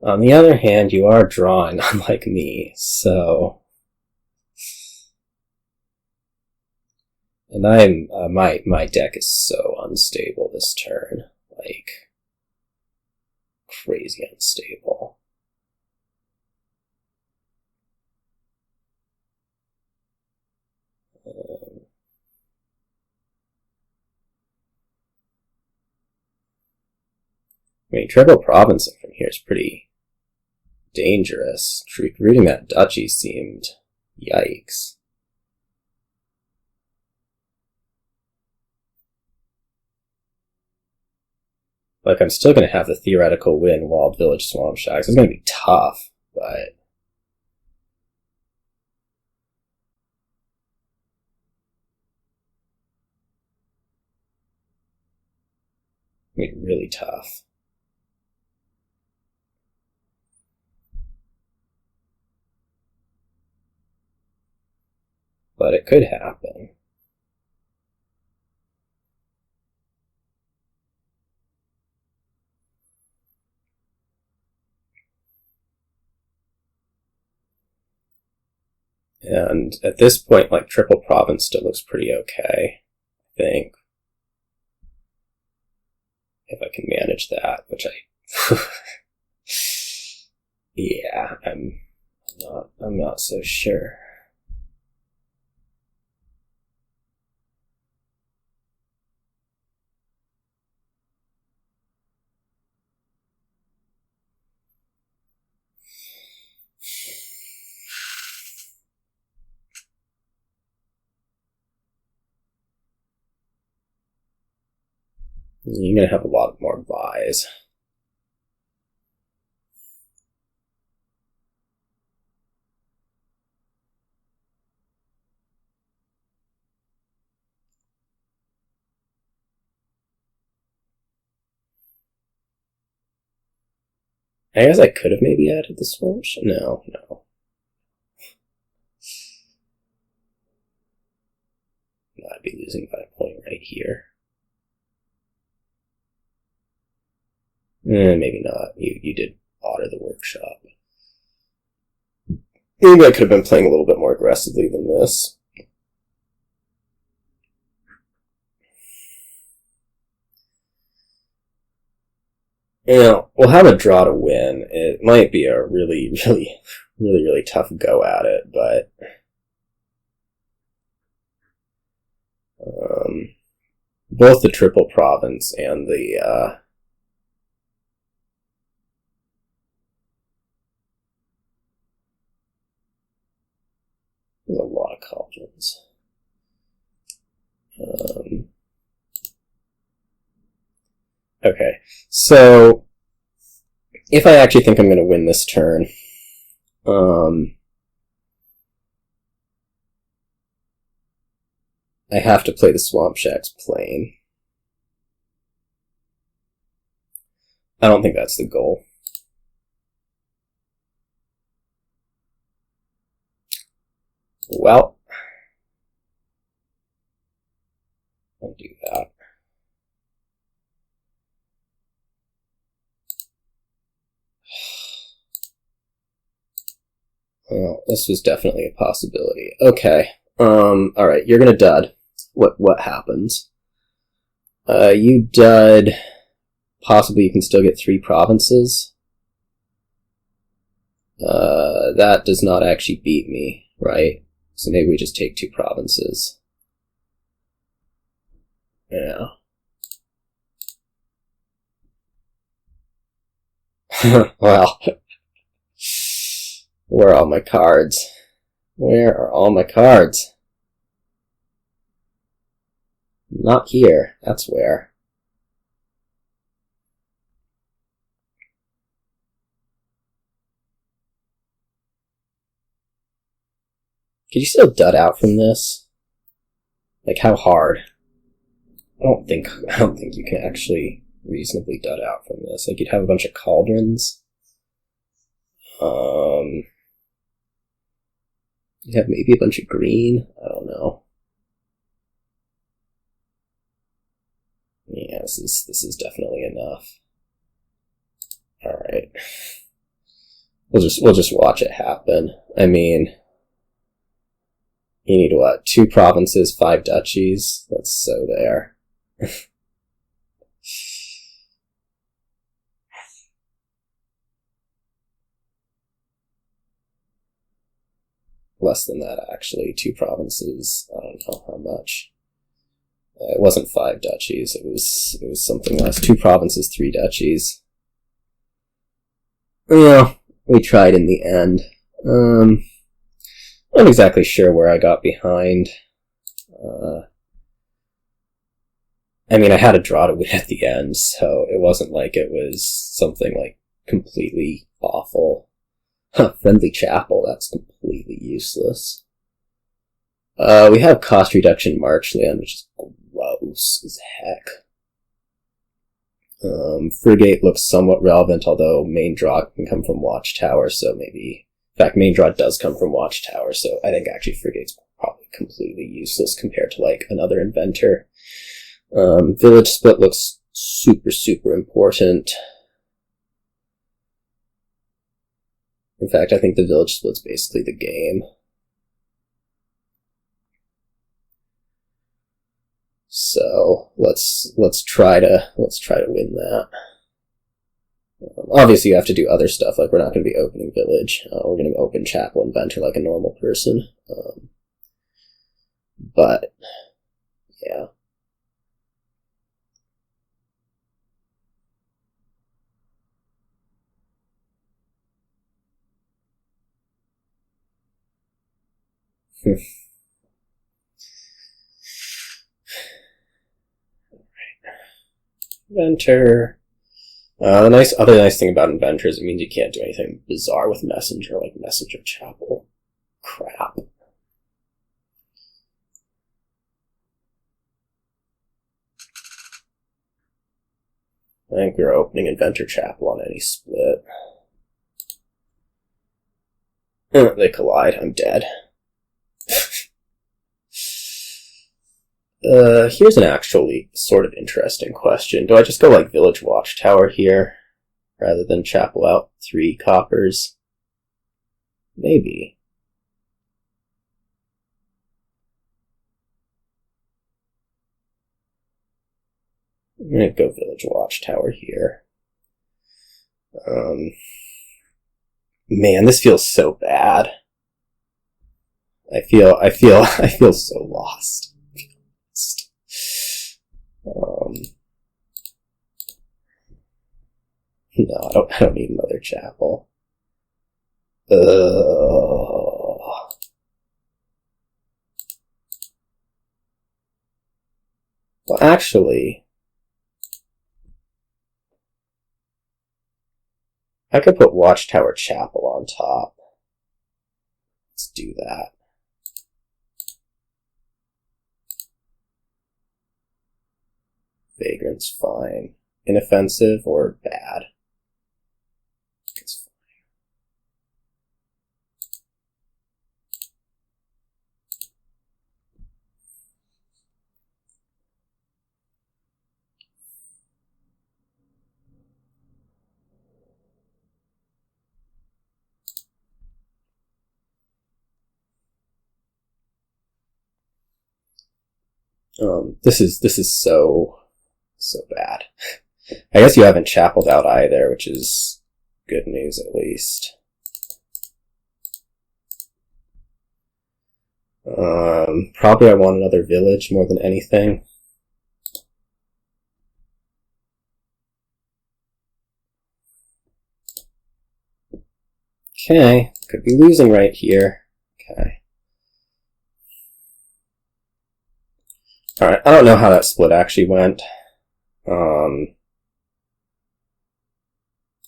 On the other hand, you are drawing, unlike me, so... And I'm, my deck is so unstable this turn. Like, crazy unstable. I mean, triple provincing from here is pretty dangerous. Reading that duchy seemed... yikes. Like, I'm still going to have the theoretical win Walled Village Swamp Shacks. It's going to be tough, but... I mean, really tough. But it could happen. And at this point, like, triple province still looks pretty okay, I think. If I can manage that, which I... yeah, I'm not so sure. You're going to have a lot more buys. I guess I could have maybe added the swoosh. No. I'd be losing by a point right here. Maybe not. You did order the workshop. Maybe I could have been playing a little bit more aggressively than this. You know, we'll have a draw to win. It might be a really tough go at it, but both the triple province and the there's a lot of cauldrons. Okay, so if I actually think I'm going to win this turn, I have to play the Swamp Shack's Plane. I don't think that's the goal. Well, I'll do that. Well, this was definitely a possibility. Okay. Alright, you're gonna dud. What happens? You dud. Possibly you can still get 3 provinces. That does not actually beat me, right? So maybe we just take 2 provinces. Yeah. Well. Where are all my cards? Where are all my cards? Not here. That's where. Could you still dud out from this? Like, how hard? I don't think you can actually reasonably dud out from this. Like, you'd have a bunch of cauldrons. You have maybe a bunch of green. I don't know. Yeah, this is definitely enough. All right, we'll just watch it happen. I mean, you need what? 2 provinces, 5 duchies. That's so there. Less than that, actually. 2 provinces. I don't know how much. It wasn't 5 duchies. It was something less. 2 provinces, 3 duchies. Yeah, we tried in the end. I'm not exactly sure where I got behind. I mean, I had a draw to win at the end, so it wasn't like it was something like completely awful. Friendly Chapel, that's completely useless. We have cost reduction Marchland, which is gross as heck. Frigate looks somewhat relevant, although main draw can come from Watchtower, so maybe... In fact, main draw does come from Watchtower, so I think actually Frigate's probably completely useless compared to, like, another Inventor. Village Split looks super important. In fact, I think the Village Split's basically the game. So let's try to win that. Obviously, you have to do other stuff. Like, we're not going to be opening village. We're going to open chapel inventor like a normal person. But yeah. Inventor. The other nice thing about Inventor is it means you can't do anything bizarre with Messenger, like Messenger Chapel. Crap. I think we're opening Inventor Chapel on any split. They collide. I'm dead. Here's an actually sort of interesting question. Do I just go like Village Watchtower here, rather than Chapel out 3 coppers? Maybe. I'm gonna go Village Watchtower here. Man, this feels so bad. I feel so lost. No, I don't need another chapel. Well, actually, I could put Watchtower Chapel on top. Let's do that. Vagrant's fine. Inoffensive or bad? It's fine. This is so bad. I guess you haven't chapeled out either, which is good news at least. Probably I want another village more than anything. Okay, could be losing right here. Okay. Alright, I don't know how that split actually went.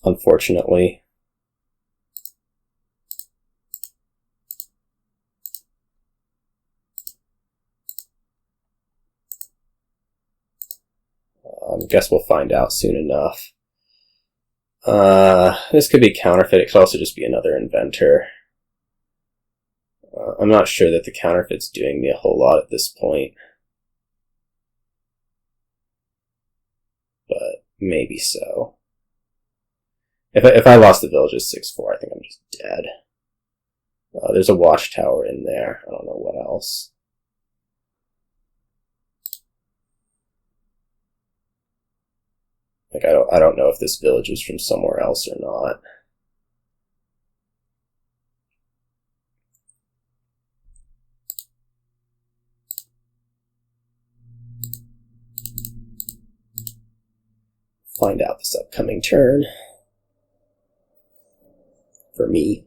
Unfortunately. Guess we'll find out soon enough. This could be Counterfeit. It could also just be another Inventor. I'm not sure that the Counterfeit's doing me a whole lot at this point. But maybe so. If I lost the village at 6-4, I think I'm just dead. There's a Watchtower in there. I don't know what else. Like, I don't know if this village is from somewhere else or not. Find out this upcoming turn. For me.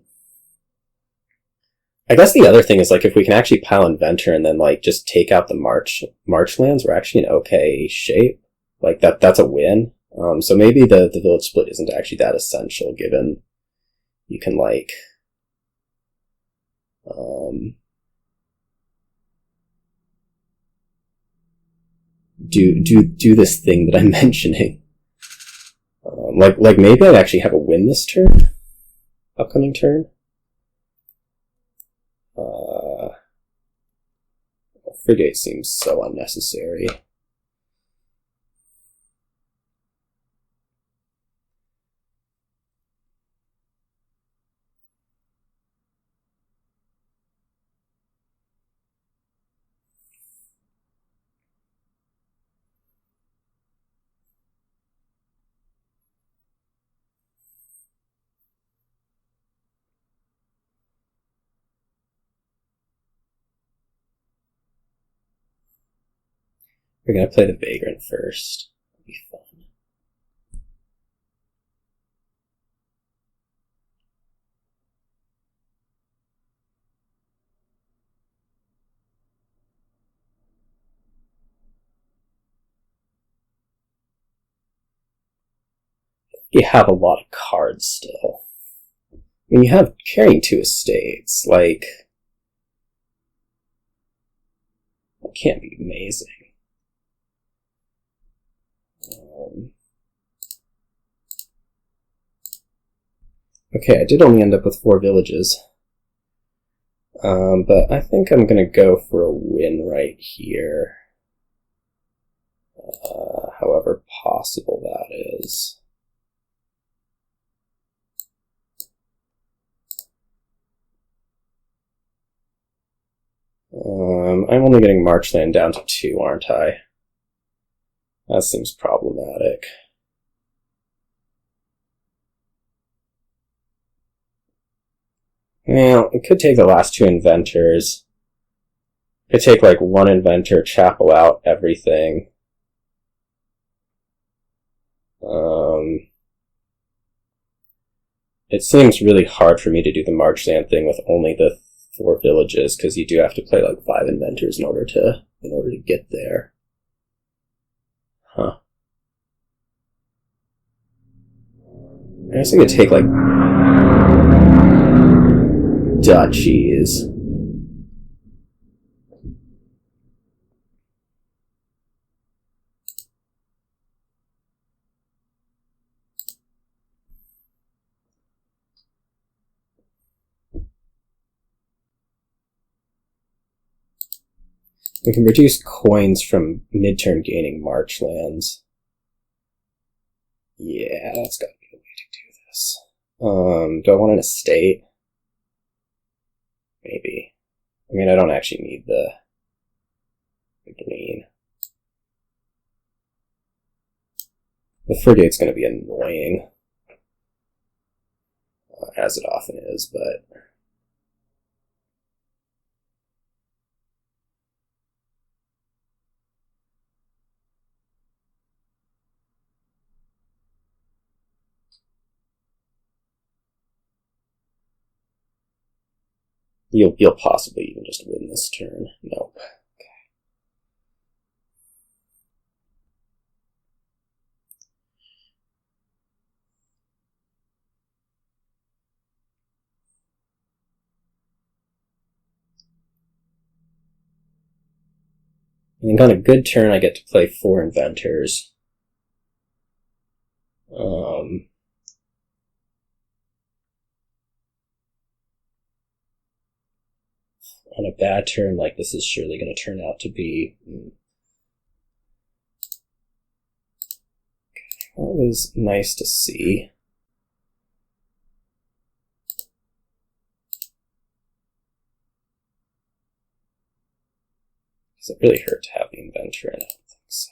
I guess the other thing is, like, if we can actually pile Inventor and then, like, just take out the Marchlands, we're actually in okay shape. Like, that's a win. So maybe the village split isn't actually that essential, given you can, like, do this thing that I'm mentioning. Like maybe I'd actually have a win this turn? Upcoming turn? Frigate seems so unnecessary. We're gonna play the Vagrant first. That'll be fun. You have a lot of cards still. I mean, you have carrying 2 estates, like, that can't be amazing. Okay, I did only end up with 4 villages. But I think I'm gonna go for a win right here. However possible that is. I'm only getting Marchland down to 2, aren't I? That seems problematic. Well, it could take the last 2 inventors. It could take like 1 inventor, chapel out everything. It seems really hard for me to do the Marchland thing with only the 4 villages, because you do have to play like 5 inventors in order to get there. Huh. I guess I could take like duchies. We can reduce coins from mid-turn gaining marchlands. Yeah, that's gotta be the way to do this. Do I want an estate? Maybe. I mean, I don't actually need the green. The Frigate's gonna be annoying. As it often is, but... You'll possibly even just win this turn. Nope. I think on a good turn I get to play 4 inventors. On a bad turn like this is surely going to turn out to be... That was nice to see. Does it really hurt to have the Inventor? I don't think so.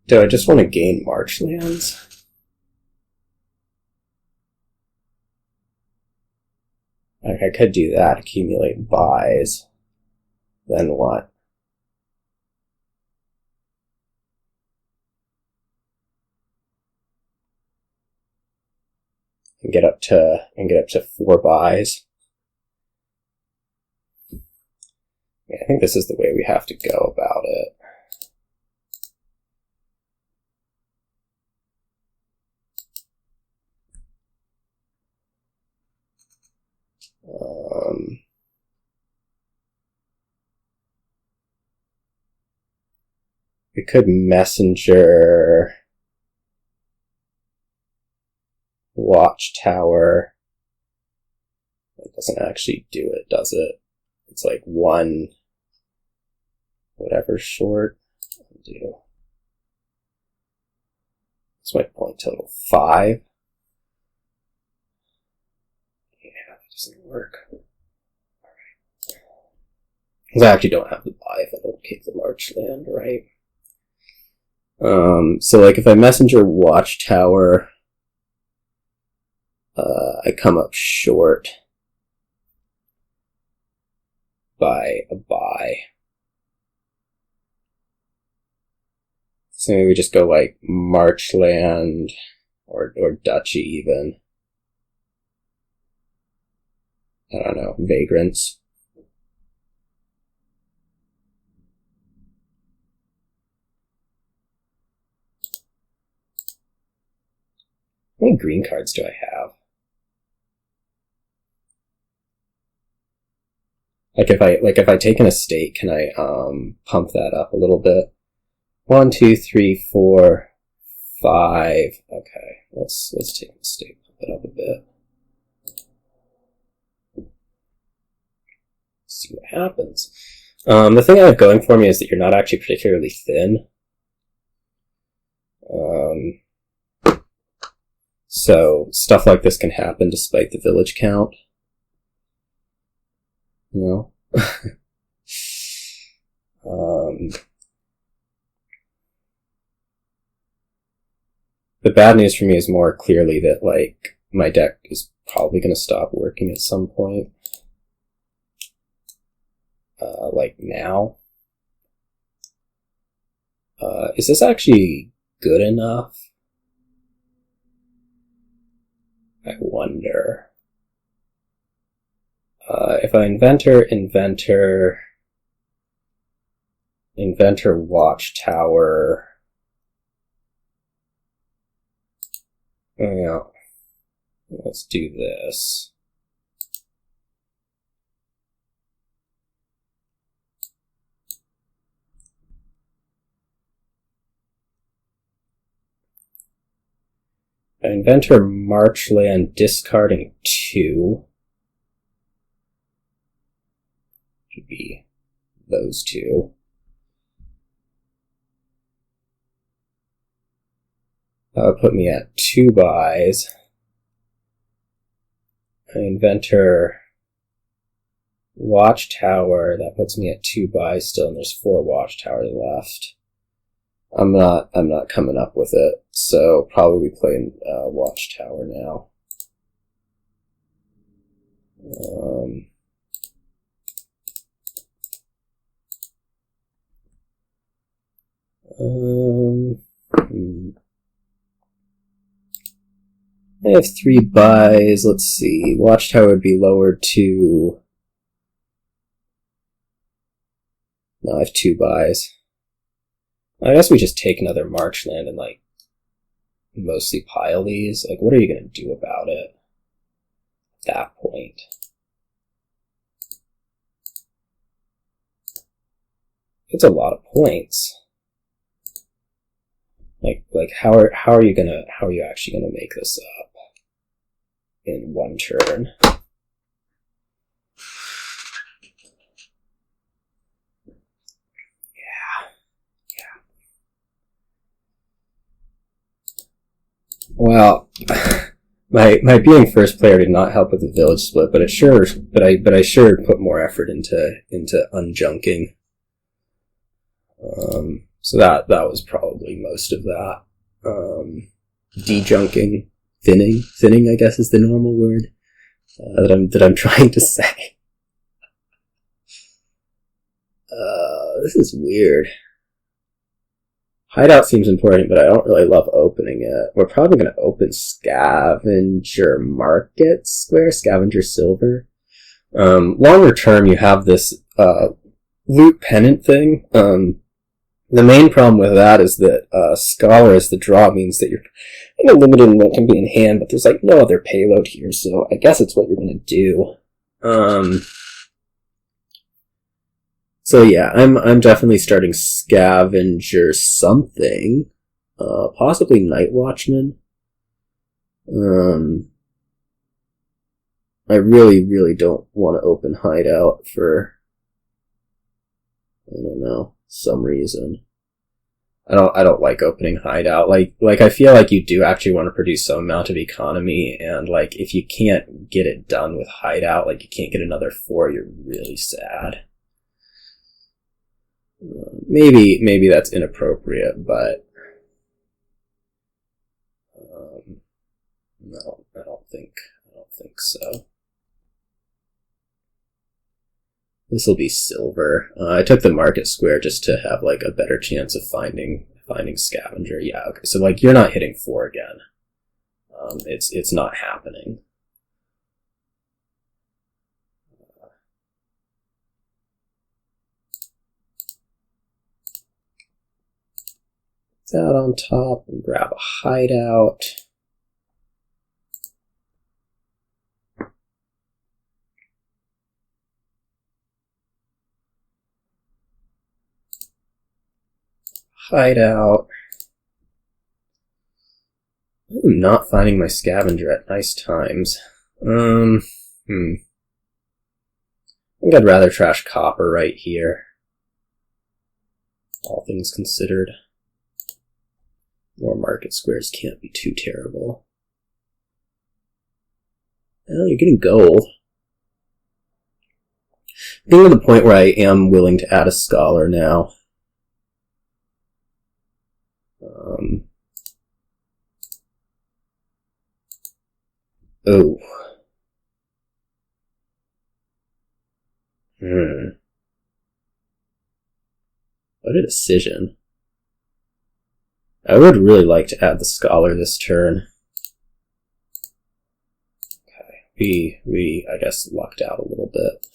Do I just want to gain marchlands? Like, I could do that, accumulate buys. Then what? And get up to 4 buys. Yeah, I think this is the way we have to go about it. We could messenger Watchtower. It doesn't actually do it, does it? It's like 1 whatever short. I'll do. What's my point total? 5? Yeah, that doesn't work. Alright. Because I actually don't have to buy if I don't keep the Marchland, right? So like if I messenger Watchtower, I come up short by a buy. So maybe we just go like Marchland or Duchy even. I don't know, Vagrants. How many green cards do I have? Like if I take an estate, can I pump that up a little bit? 1, 2, 3, 4, 5. Okay, let's take an estate, pump it up a bit. See what happens. The thing I have going for me is that you're not actually particularly thin. So stuff like this can happen despite the village count. You know? The bad news for me is more clearly that, like, my deck is probably going to stop working at some point. Like now. Is this actually good enough? I wonder. If I Inventor, Watchtower. Yeah. Let's do this. Inventor, Marchland, discarding 2. Should be those 2. That would put me at 2 buys. Inventor, Watchtower, that puts me at 2 buys still, and there's 4 Watchtowers left. I'm not coming up with it, so probably playing Watchtower now. I have 3 buys. Let's see. Watchtower would be lowered to. No, I have 2 buys. I guess we just take another Marchland and, like, mostly pile these. Like, what are you going to do about it at that point? It's a lot of points. Like how are you actually gonna make this up in one turn? Well, my being first player did not help with the village split, but I sure put more effort into unjunking. So that was probably most of that. Dejunking, thinning, I guess is the normal word that I'm trying to say. This is weird. Hideout seems important, but I don't really love opening it. We're probably going to open Scavenger Market Square, Scavenger Silver. Longer term, you have this loot pendant thing. The main problem with that is that Scholar as the draw means that you're kind of limited in what can be in hand, but there's like no other payload here, so I guess it's what you're going to do. So yeah, I'm definitely starting Scavenger something. Possibly Night Watchman. I really don't want to open Hideout for, I don't know, some reason. I don't like opening Hideout. Like I feel like you do actually want to produce some amount of economy, and like if you can't get it done with Hideout, like you can't get another 4, you're really sad. Maybe that's inappropriate, but no, I don't think so. This will be silver. I took the market square just to have like a better chance of finding Scavenger. Yeah, okay. So like you're not hitting 4 again. It's not happening. It's out on top and grab a Hideout. Hideout. I'm not finding my Scavenger at nice times. I think I'd rather trash copper right here. All things considered. More market squares can't be too terrible. Well, you're getting gold. I'm getting to the point where I am willing to add a scholar now. Oh. What a decision. I would really like to add the scholar this turn. Okay, we I guess lucked out a little bit.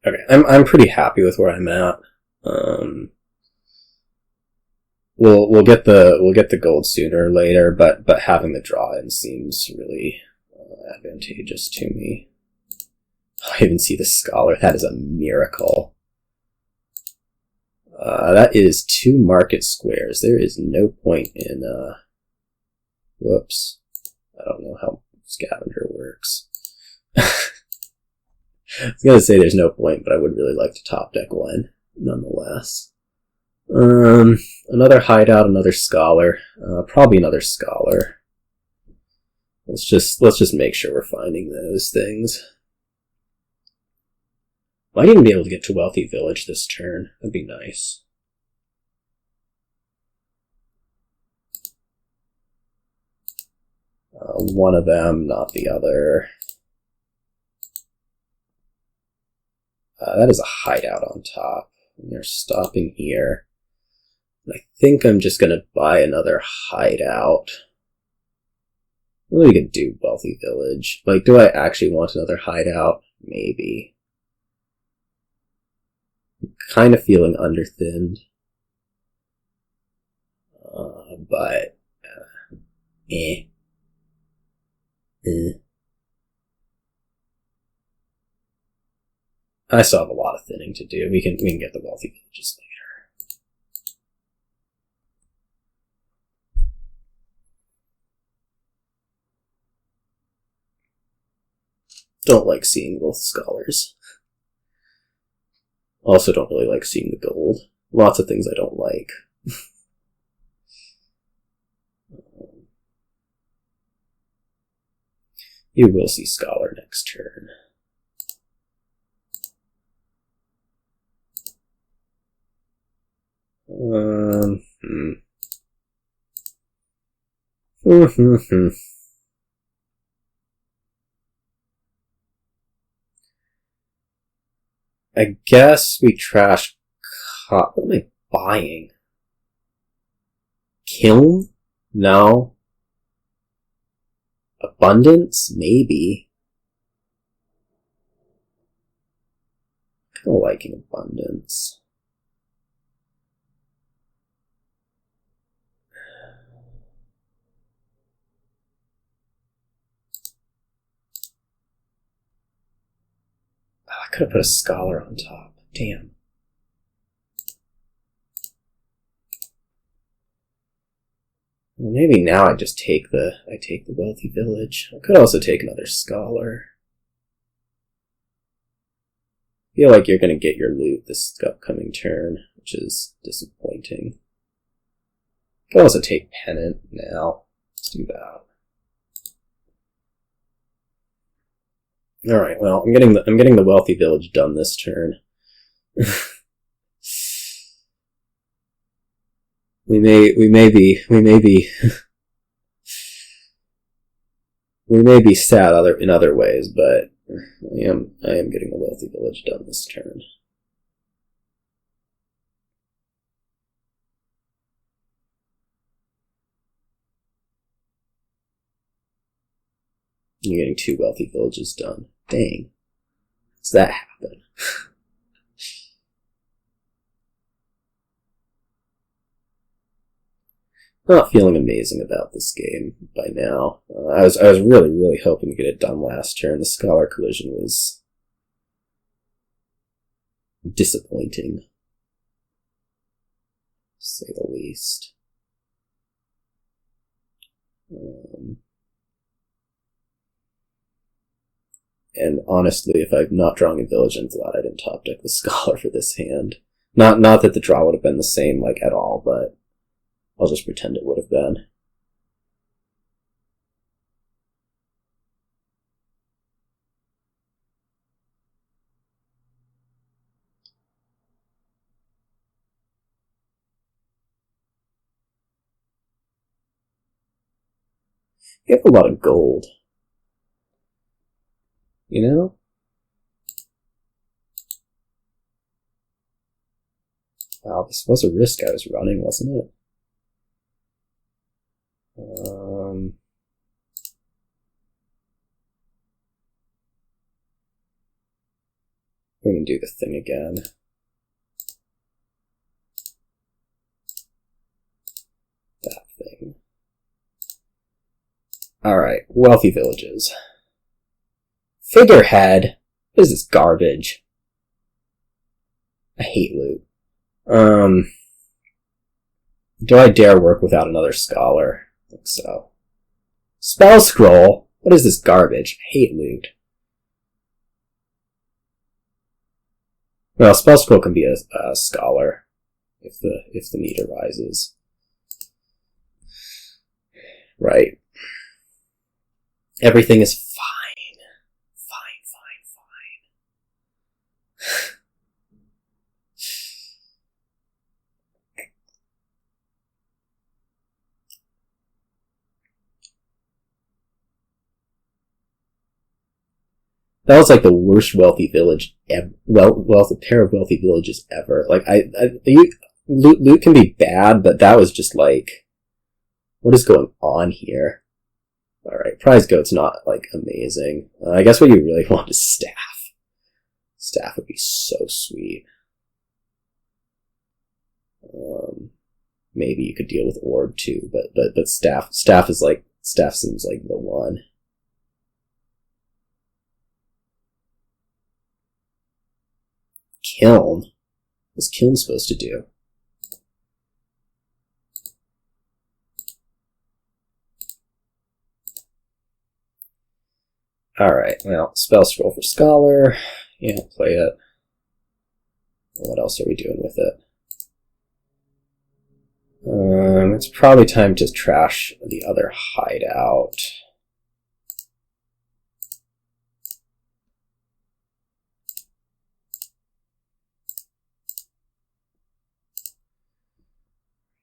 Okay, I'm pretty happy with where I'm at. We'll get the gold sooner or later, but having the draw in seems really advantageous to me. Oh, I even see the scholar. That is a miracle. That is 2 market squares. There is no point in whoops. I don't know how Scavenger works. I was gonna say there's no point, but I would really like to top deck one, nonetheless. Another Hideout, another scholar, probably another scholar. Let's just make sure we're finding those things. Might even be able to get to Wealthy Village this turn. That'd be nice. One of them, not the other. That is a Hideout on top. And they're stopping here. I think I'm just going to buy another Hideout. What we could do, Wealthy Village. Like, do I actually want another Hideout? Maybe. I'm kind of feeling underthinned. But, I still have a lot of thinning to do. We can get the Wealthy Villages later. Don't like seeing both scholars. Also don't really like seeing the gold. Lots of things I don't like. You will see scholar next turn. I guess we trash. What am I buying? Kiln? No. Abundance? Maybe. I don't like an abundance. I could have put a scholar on top. Damn. Well, maybe now I just take the wealthy village. I could also take another scholar. I feel like you're going to get your loot this upcoming turn, which is disappointing. I could also take Pendant now. Let's do that. All right. Well, I'm getting the wealthy village done this turn. we may be sad in other ways, but I am getting the wealthy village done this turn. You're getting 2 wealthy villages done. Dang. How does that happen? Not feeling amazing about this game by now. I was really hoping to get it done last turn. The Scholar Collision was disappointing, to say the least. And honestly, if I'm not drawing a village, I'm glad I didn't top deck the Scholar for this hand. Not that the draw would have been the same, like, at all, but I'll just pretend it would have been. You have a lot of gold. You know? Wow, this was a risk I was running, wasn't it? We can do the thing again. That thing. Alright, wealthy villages. Figurehead? What is this garbage? I hate loot. Do I dare work without another scholar? I think so. Spell scroll? What is this garbage? I hate loot. Well, spell scroll can be a scholar if the need arises. Right. Everything is fine. That was like the worst wealthy village ever. Pair of wealthy villages ever. Like loot can be bad, but that was just like, what is going on here? All right, prize goat's not like amazing. I guess what you really want is staff. Staff would be so sweet. Maybe you could deal with orb too, but staff seems like the one. Kiln? What's Kiln supposed to do? Alright, well, spell scroll for Scholar. Yeah, play it. What else are we doing with it? It's probably time to trash the other hideout.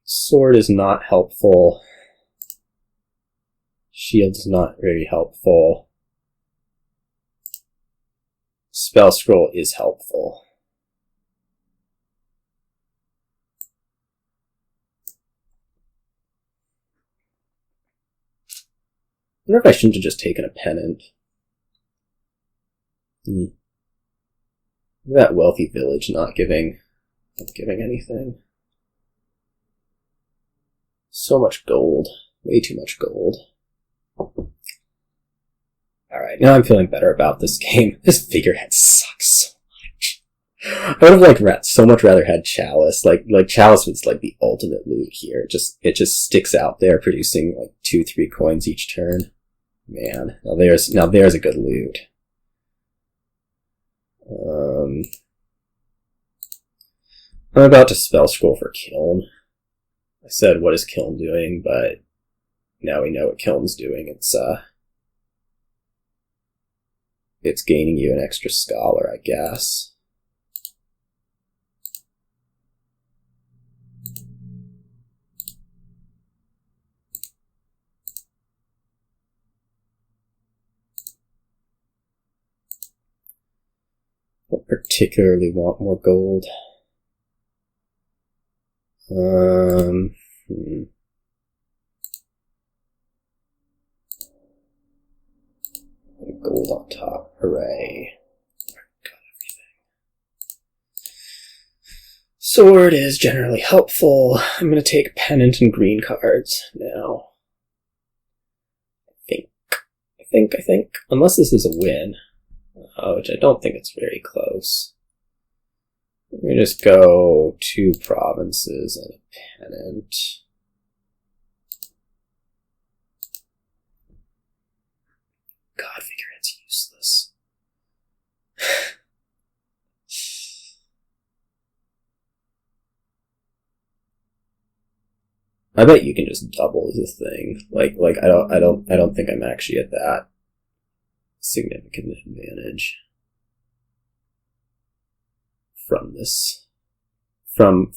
Sword is not helpful. Shield is not very helpful. Spell scroll is helpful. I wonder if I shouldn't have just taken a Pendant. That wealthy village not giving anything. So much gold. Way too much gold. Alright, now I'm feeling better about this game. This figurehead sucks so much. I would have like so much rather had Chalice. Like Chalice was like the ultimate loot here. It just sticks out there, producing like 2-3 coins each turn. Man, now there's a good loot. I'm about to spell scroll for Kiln. I said, what is Kiln doing? But now we know what Kiln's doing. It's gaining you an extra scholar, I guess. Don't particularly want more gold. Gold on top. Hooray. Got everything. Sword is generally helpful. I'm going to take Pendant and green cards now. I think. Unless this is a win. Which I don't think it's very close. We're going to just go 2 provinces and a Pendant. God, Vagrant's useless. I bet you can just double this thing. Like I don't think I'm actually at that significant advantage from this. From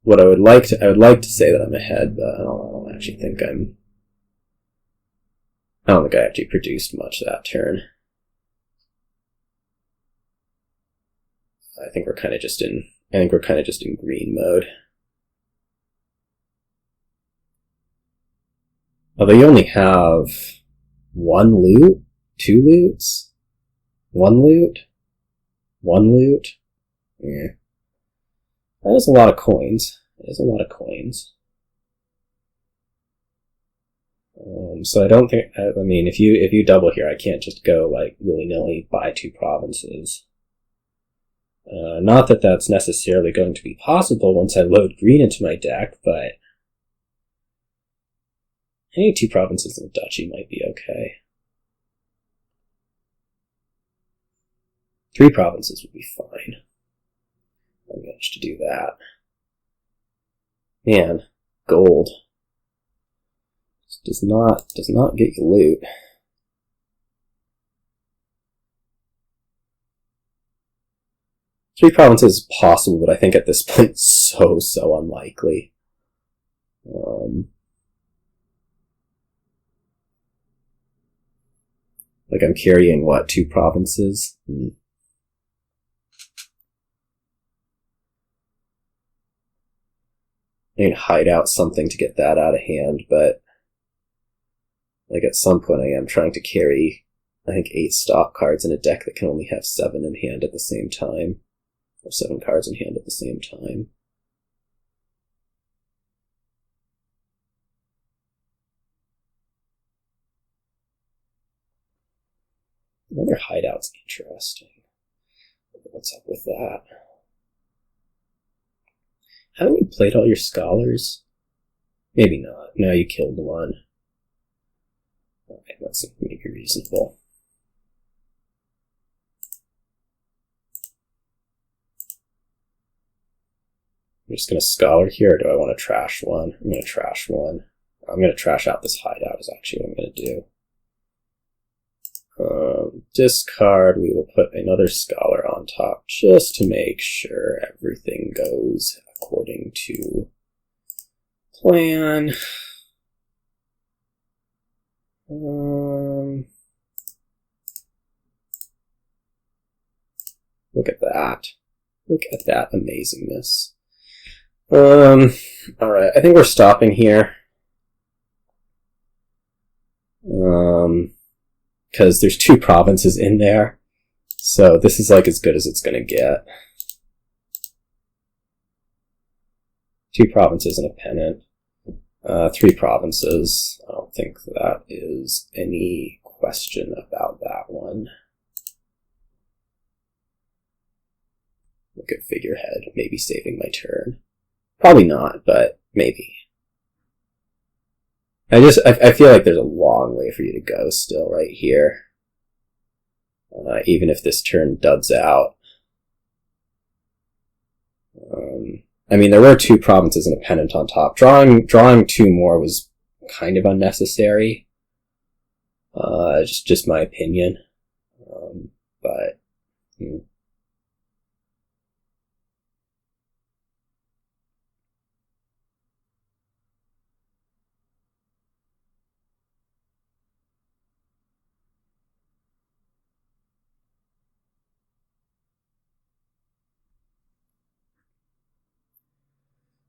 what I would like to say that I'm ahead, but I don't actually think I'm. I don't think I actually produced much that turn. I think we're kind of just in green mode. Although you only have 1 loot, 2 loots, 1 loot, 1 loot. Yeah, that is a lot of coins. So I don't think. I mean, if you double here, I can't just go like willy-nilly buy 2 provinces. Not that that's necessarily going to be possible once I load green into my deck, but I think 2 provinces in the duchy might be okay. 3 provinces would be fine. I managed to do that. Man, gold does not get you loot. Three provinces is possible, but I think at this point so unlikely. Like I'm carrying what, 2 provinces? I need to hide out something to get that out of hand, but like at some point I am trying to carry, I think, 8 stop cards in a deck that can only have 7 in hand at the same time. Or 7 cards in hand at the same time. Another hideout's interesting. What's up with that? Haven't you played all your scholars? Maybe not. No, you killed one. Okay, that's maybe reasonable. I'm just going to scholar here, or do I want to trash one? I'm going to trash one. I'm going to trash out this hideout is actually what I'm going to do. Discard, we will put another scholar on top just to make sure everything goes according to plan. Look at that. Look at that amazingness. Alright, I think we're stopping here. Because there's 2 provinces in there. So this is like as good as it's gonna get. 2 provinces and a Pendant. 3 provinces. I don't think that is any question about that one. Look at figurehead, maybe saving my turn. Probably not, but maybe. I feel like there's a long way for you to go still right here. Even if this turn duds out. I mean, there were 2 provinces and a pendant on top. Drawing 2 more was kind of unnecessary. Just my opinion. But...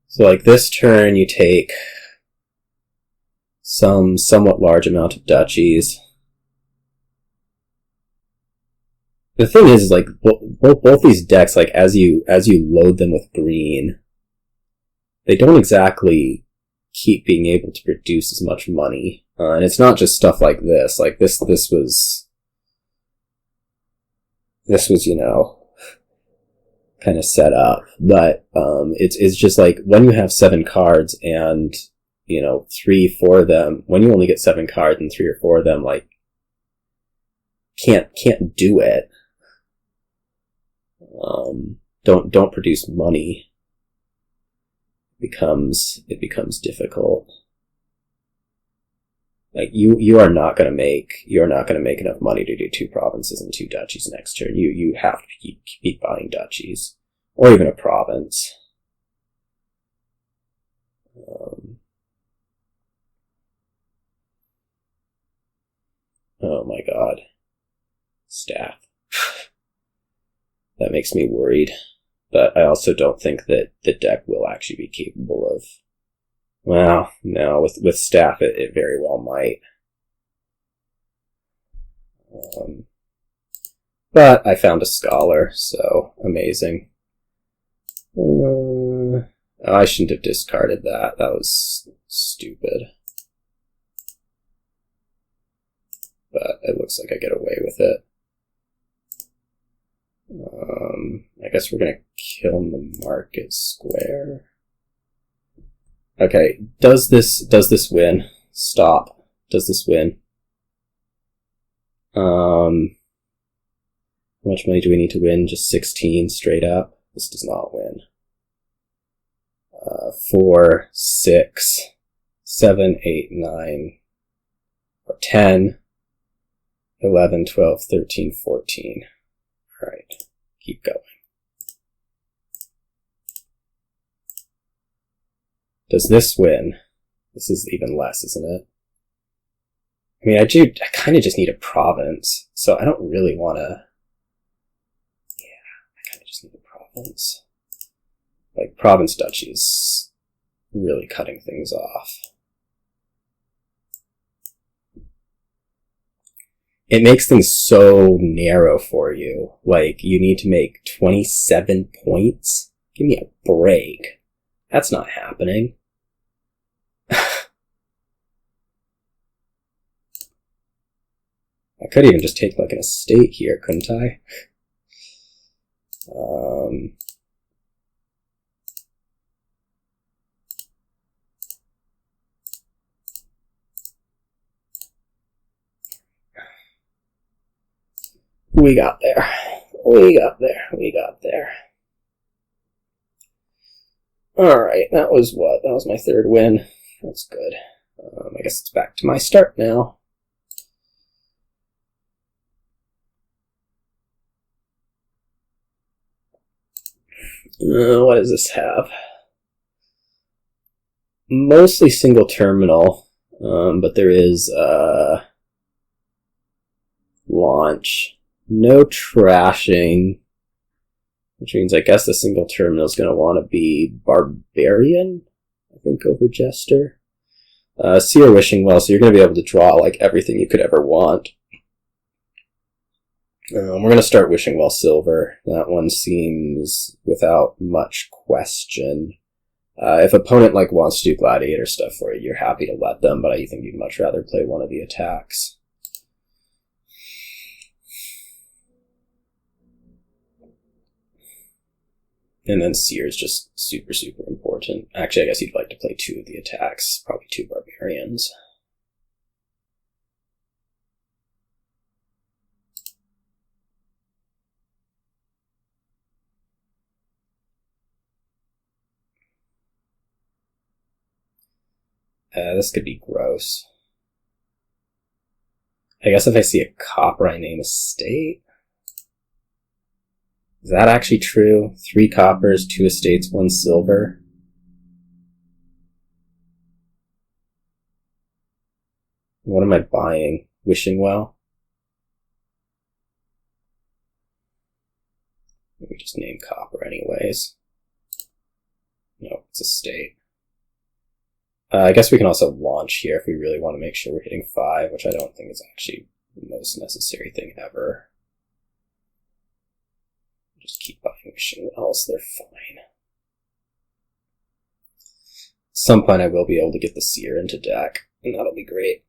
So like this turn you take some somewhat large amount of duchies. The thing is like both these decks, like as you load them with green, they don't exactly keep being able to produce as much money. And it's not just stuff like this. Like this was, you know, kind of set up, but it's just like when you have 7 cards and, you know, 3-4 of them, when you only get 7 cards and 3 or 4 of them like can't do it, don't produce money, it becomes difficult. Like you are not going to make enough money to do 2 provinces and 2 duchies next turn. You have to keep buying duchies or even a province. Oh my god, staff. That makes me worried, but I also don't think that the deck will actually be capable of. Well, no, with staff, it very well might. But I found a scholar, so amazing. I shouldn't have discarded that. That was stupid. But it looks like I get away with it. I guess we're gonna kill the market square. Okay, does this win? Stop. Does this win? How much money do we need to win? Just 16 straight up? This does not win. 4, 6, 7, 8, 9, or 10, 11, 12, 13, 14. Alright, keep going. Does this win? This is even less, isn't it? I mean, I kind of just need a province, so I don't really want to... Yeah, I kind of just need a province. Like, province duchy is really cutting things off. It makes things so narrow for you. Like, you need to make 27 points? Give me a break. That's not happening. I could even just take like an estate here, couldn't I? We got there. We got there. Alright, that was what? That was my 3rd win. That's good. I guess it's back to my start now. What does this have? Mostly single terminal, but there is launch. No trashing, which means I guess the single terminal is going to want to be Barbarian, I think, over Jester. Seer Wishing Well, so you're going to be able to draw like everything you could ever want. We're going to start Wishing Well Silver. That one seems without much question. If opponent like wants to do Gladiator stuff for you, you're happy to let them, but I think you'd much rather play one of the attacks. And then Seer is just super, super important. Actually, I guess you'd like to play 2 of the attacks, probably 2 Barbarians. This could be gross. I guess if I see a copper, I name a state. Is that actually true? 3 coppers, 2 estates, 1 silver. What am I buying? Wishing Well? We just name copper anyways. No, it's a state. I guess we can also launch here if we really want to make sure we're hitting 5, which I don't think is actually the most necessary thing ever. Just keep buying Wishing Wells, they're fine. At some point I will be able to get the Seer into deck, and that'll be great.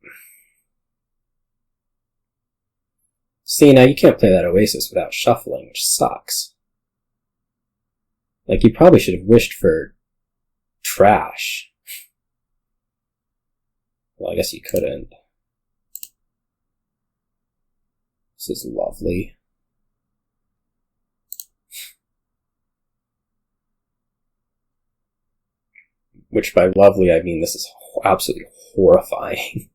See, now you can't play that Oasis without shuffling, which sucks. Like, you probably should have wished for trash. Well, I guess you couldn't. This is lovely. Which by lovely, I mean this is absolutely horrifying.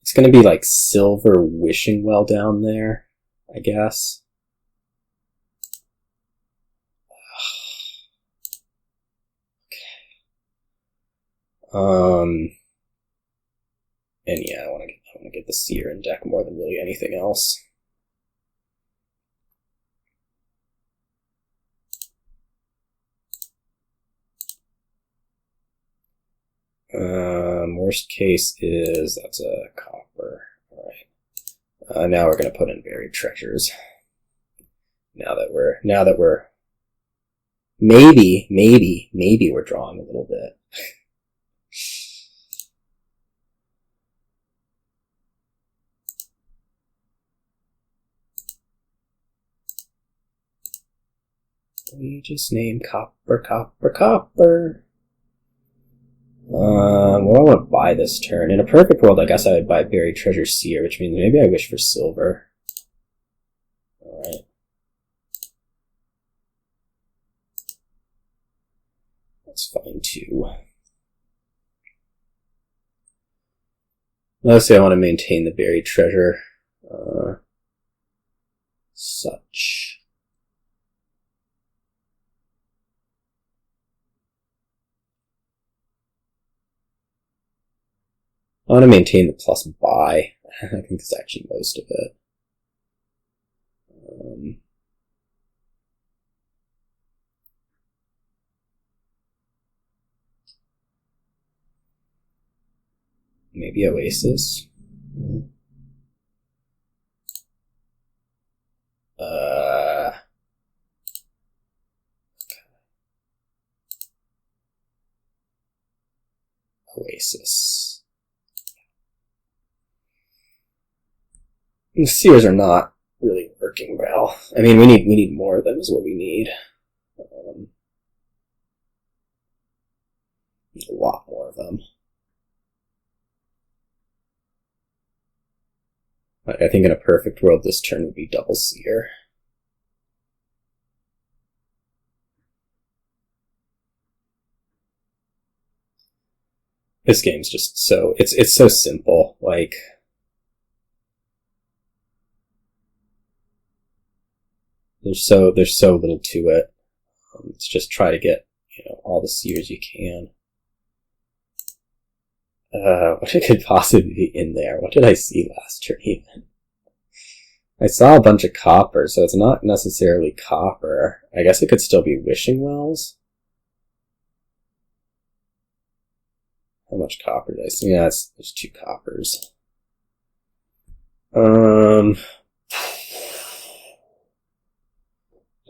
It's going to be like silver Wishing Well down there, I guess. Okay. And yeah, I want to get the Seer in deck more than really anything else. Worst case is that's a copper. All right. Now we're gonna put in buried treasures. Now that we're maybe we're drawing a little bit. We just name copper, copper, copper. What do I want to buy this turn? In a perfect world, I guess I would buy Buried Treasure Seer, which means maybe I wish for silver. Alright. That's fine too. Mostly I want to maintain the Buried Treasure. Such. I want to maintain the plus buy. I think that's actually most of it. Maybe Oasis. Oasis. The Seers are not really working well. I mean, we need more of them is what we need. A lot more of them. I think in a perfect world, this turn would be double Seer. This game's just so it's so simple. Like, there's so little to it. It's just try to get all the Seers you can. What could possibly be in there? What did I see last turn even? I saw a bunch of copper, so it's not necessarily copper. I guess it could still be Wishing Wells. How much copper did I see? Yeah, there's 2 coppers. Did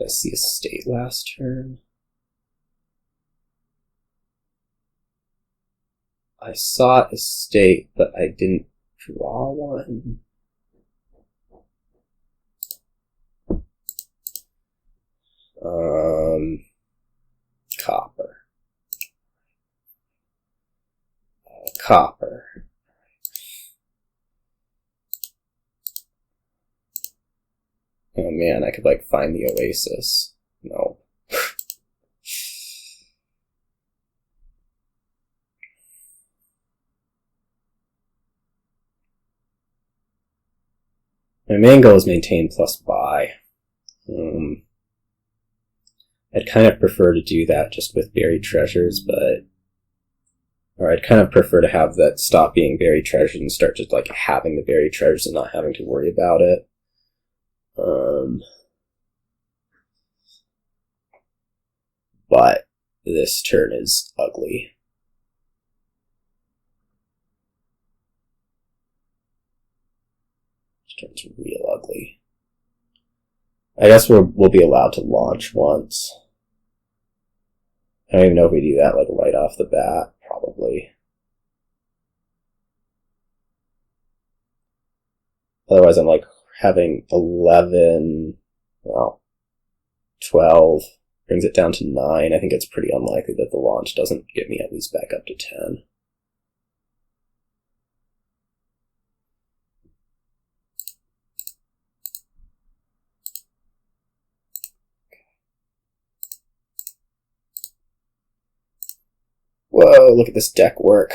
I see a state last turn? I saw estate, but I didn't draw one. Copper. Copper. Oh man, I could like find the Oasis. No. My main goal is maintain plus buy. I'd kind of prefer to do that just with buried treasures, or I'd kind of prefer to have that stop being buried treasures and start just like having the buried treasures and not having to worry about it. But this turn is ugly. This turn's real ugly. I guess we'll be allowed to launch once. I don't even know if we do that like right off the bat. Probably. Otherwise, I'm like having 11, well, 12, brings it down to 9. I think it's pretty unlikely that the launch doesn't get me at least back up to 10. Whoa, look at this deck work.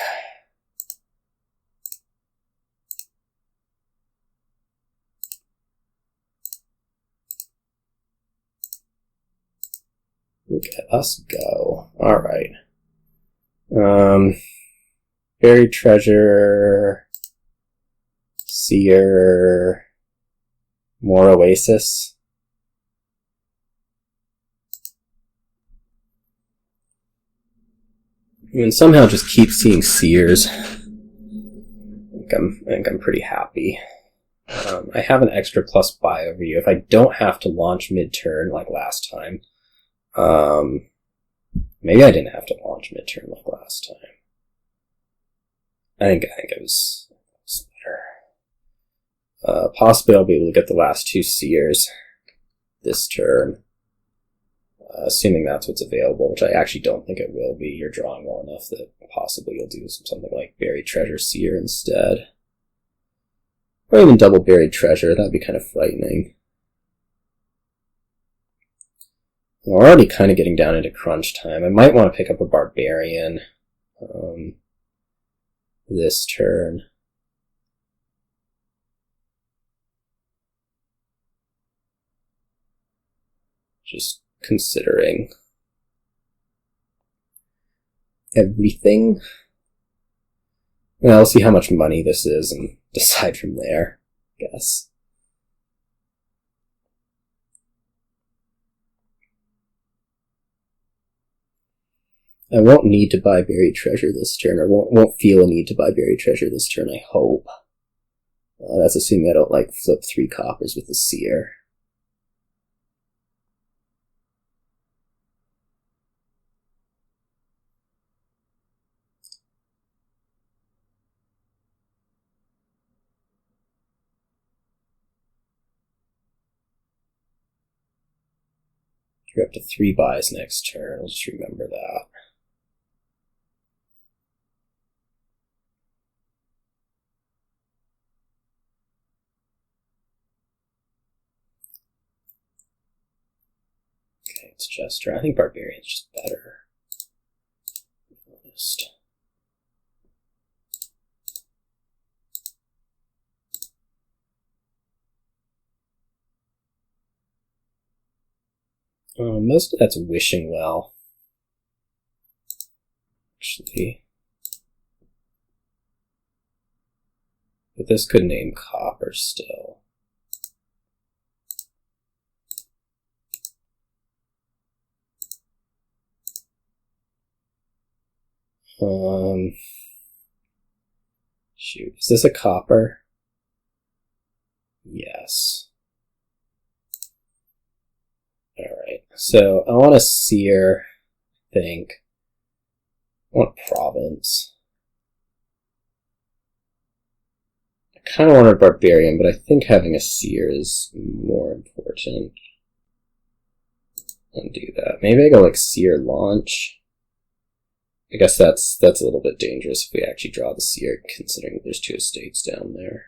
Look at us go. Alright. Buried treasure. Seer. More Oasis. And somehow just keep seeing Seers. I think I'm pretty happy. I have an extra plus buy over you. If I don't have to launch mid-turn like last time. Maybe I didn't have to launch mid-turn like last time. I think it was better. Possibly I'll be able to get the last 2 Seers this turn. Assuming that's what's available, which I actually don't think it will be. You're drawing well enough that possibly you'll do something like Buried Treasure Seer instead. Or even double Buried Treasure, that'd be kind of frightening. We're already kind of getting down into crunch time. I might want to pick up a Barbarian this turn. Just considering everything. Well, I'll see how much money this is and decide from there, I guess. I won't need to buy buried treasure this turn, or won't feel a need to buy buried treasure this turn, I hope. That's assuming I don't like flip 3 coppers with the Seer. You're up to 3 buys next turn, I'll just remember that. Okay, it's Jester. I think Barbarian's just better. To be honest. Most of that's wishing well. Actually. But this could name copper still. Shoot, is this a copper? Yes. Alright, so I want a Seer, I think. I want Province. kind of wanted a Barbarian, but I think having a Seer is more important. I'll do that. Maybe I go like Seer launch. I guess that's a little bit dangerous if we actually draw the Seer, considering there's 2 estates down there.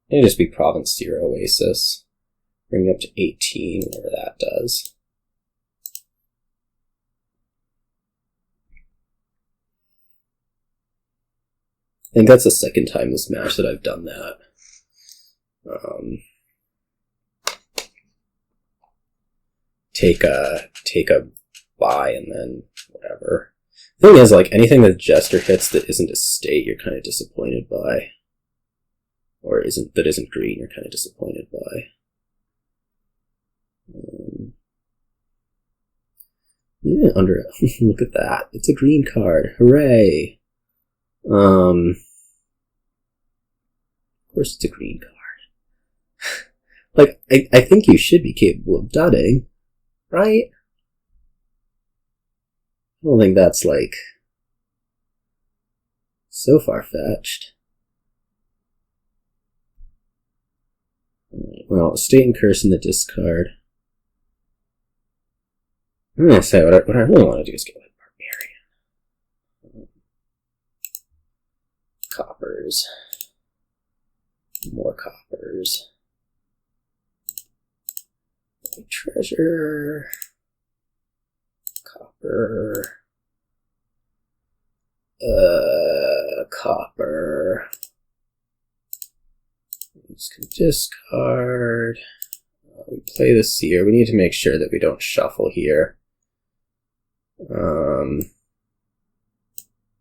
It'll just be Province Seer Oasis. Bring it up to 18, whatever that does. I think that's the second time this match that I've done that. Take a buy and then whatever. The thing is, like, anything that Jester hits that isn't a state, you're kind of disappointed by. Or that isn't green, you're kind of disappointed by. Yeah, look at that. It's a green card. Hooray! Of course it's a green card. Like, I think you should be capable of dudding, right? I don't think that's, like, so far-fetched. Well, Estate and Curse in the discard. I'm gonna say what I really want to do is get like Barbarian. Coppers. More coppers. Treasure. Copper. Copper. These can discard. We play the Seer. We need to make sure that we don't shuffle here.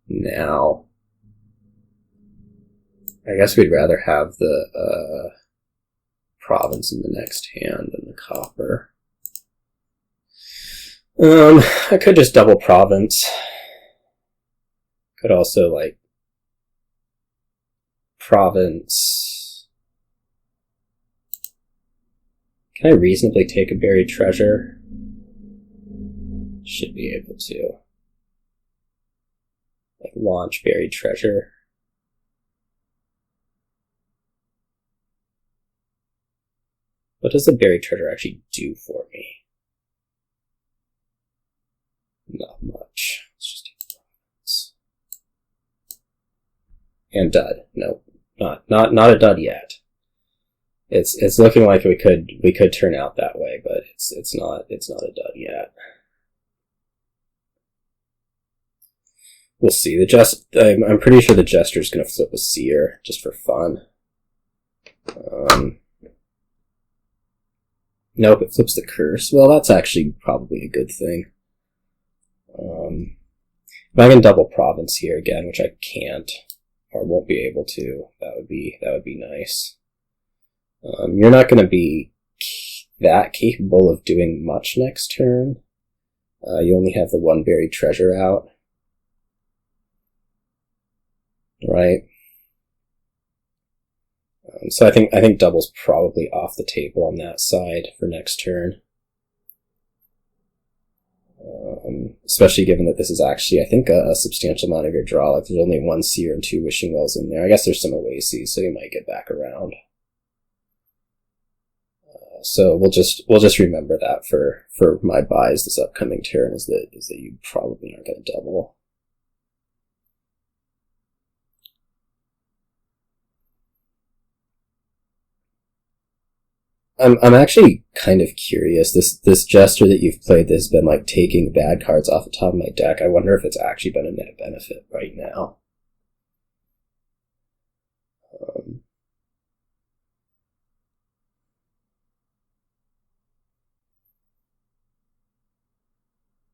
Now, I guess we'd rather have the province in the next hand than the copper. I could just double province. Could also, like, province. Can I reasonably take a buried treasure? Should be able to. Like, launch buried treasure. What does the buried treasure actually do for me? Not much. Let's just take the province. And dud. Nope. Not a dud yet. It's looking like we could turn out that way, but it's not a dud yet. We'll see. I'm pretty sure the Jester's gonna flip a Seer just for fun. Nope, it flips the Curse. Well, that's actually probably a good thing. If I can double province here again, which I can't or won't be able to, that would be nice. You're not going to be that capable of doing much next turn. You only have the one buried treasure out, right? So I think double's probably off the table on that side for next turn. Especially given that this is actually, I think, a substantial amount of your draw. Like, there's only one Seer and 2 Wishing Wells in there. I guess there's some Oases, so you might get back around. So we'll just remember that for my buys this upcoming turn is that you probably aren't going to double. I'm actually kind of curious. This Jester that you've played that's been like taking bad cards off the top of my deck, I wonder if it's actually been a net benefit right now.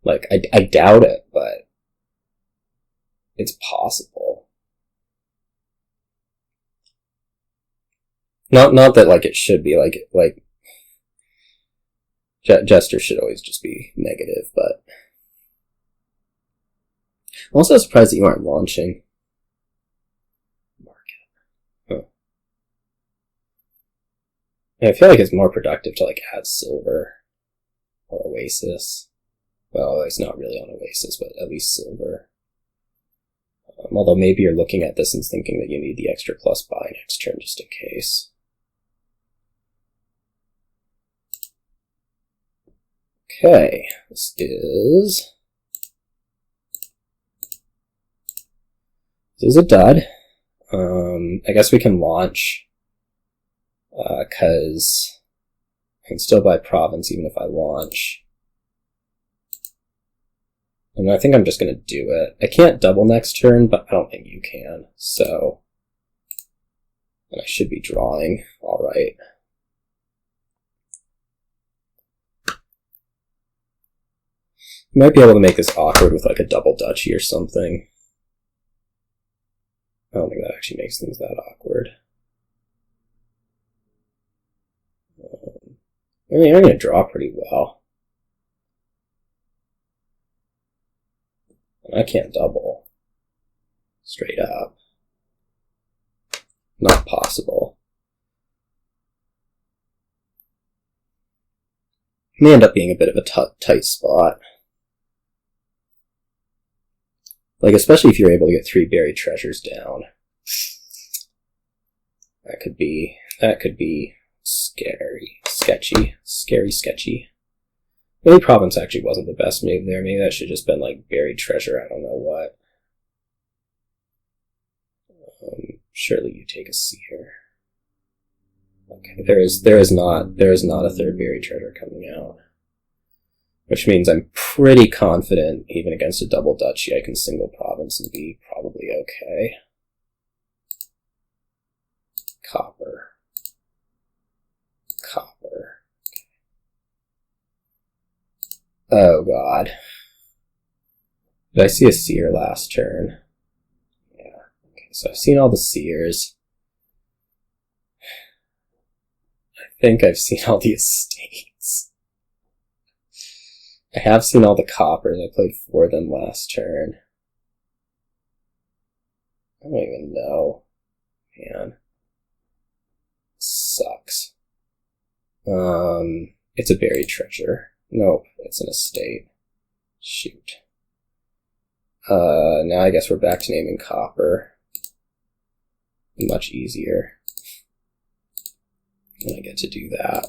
Like, I doubt it, but it's possible. Not that, like, it should be, like Jester should always just be negative, but I'm also surprised that you aren't launching Market. Huh. Yeah, I feel like it's more productive to, like, add silver or Oasis. Well, it's not really on Oasis, but at least silver. Although maybe you're looking at this and thinking that you need the extra plus buy next turn just in case. Okay, this is a dud. I guess we can launch, because I can still buy province even if I launch. And I think I'm just going to do it. I can't double next turn, but I don't think you can, so... And I should be drawing, alright. Might be able to make this awkward with like a double duchy or something. I don't think that actually makes things that awkward. I mean, I'm going to draw pretty well. I can't double. Straight up. Not possible. May end up being a bit of a tight spot. Like, especially if you're able to get 3 buried treasures down. That could be sketchy. Maybe province actually wasn't the best move there. Maybe that should have just been like buried treasure, I don't know what. Surely you take a Seer. Okay, there is not a 3rd buried treasure coming out. Which means I'm pretty confident, even against a double duchy, I can single province and be probably okay. Copper. Oh god. Did I see a Seer last turn? Yeah. Okay, so I've seen all the Seers. I think I've seen all the estates. I have seen all the coppers. I played 4 of them last turn. I don't even know. Man. Sucks. It's a buried treasure. Nope, it's an estate. Shoot. Now I guess we're back to naming copper. Much easier. And I get to do that.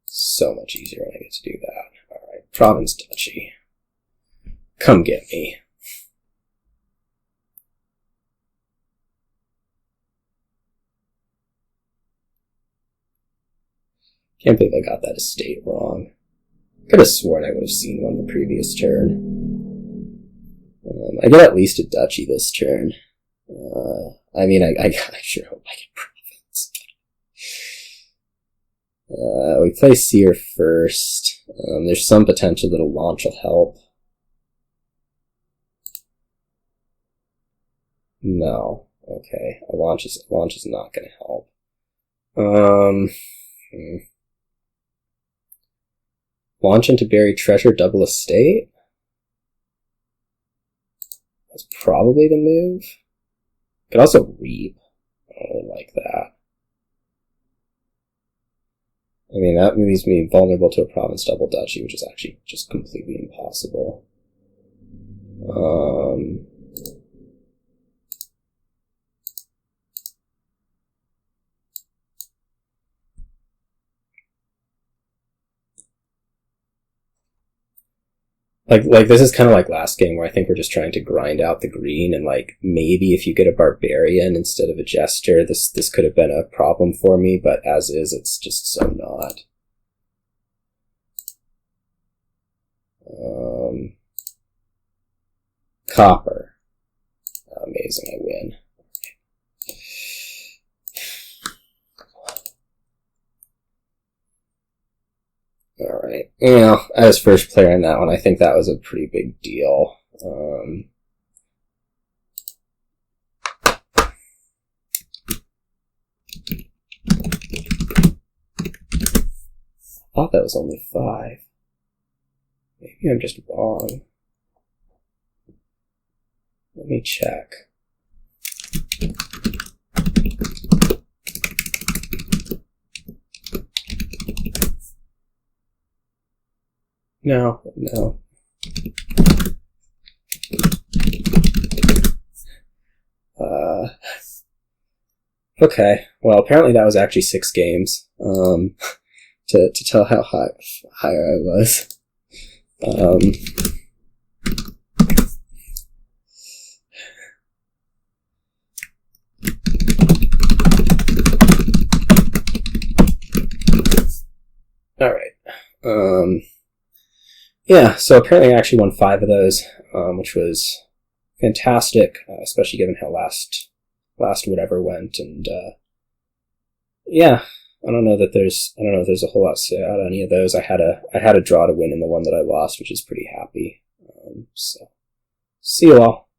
So much easier when I get to do that. Alright, province duchy. Come get me. Can't believe I got that estate wrong. Could have sworn I would have seen one the previous turn. I get at least a duchy this turn. I mean, I sure hope I get province. We play Seer first. There's some potential that a launch will help. No. Okay. A launch is not going to help. Launch into buried treasure, double estate? That's probably the move. Could also reap. I don't really like that. I mean, that leaves me vulnerable to a province double duchy, which is actually just completely impossible. Like this is kind of like last game where I think we're just trying to grind out the green, and like maybe if you get a Barbarian instead of a Jester, this could have been a problem for me, but as is, it's just so not. Copper. Amazing, I win. Alright, you know, as first player in that one, I think that was a pretty big deal. I thought that was only 5. Maybe I'm just wrong. Let me check. No, no. Okay, well, apparently that was actually 6 games, to tell how high I was. Alright, yeah, so apparently I actually won 5 of those, which was fantastic, especially given how last whatever went, and yeah, I don't know if there's a whole lot to say out of any of those. I had a draw to win in the one that I lost, which is pretty happy. So see you all.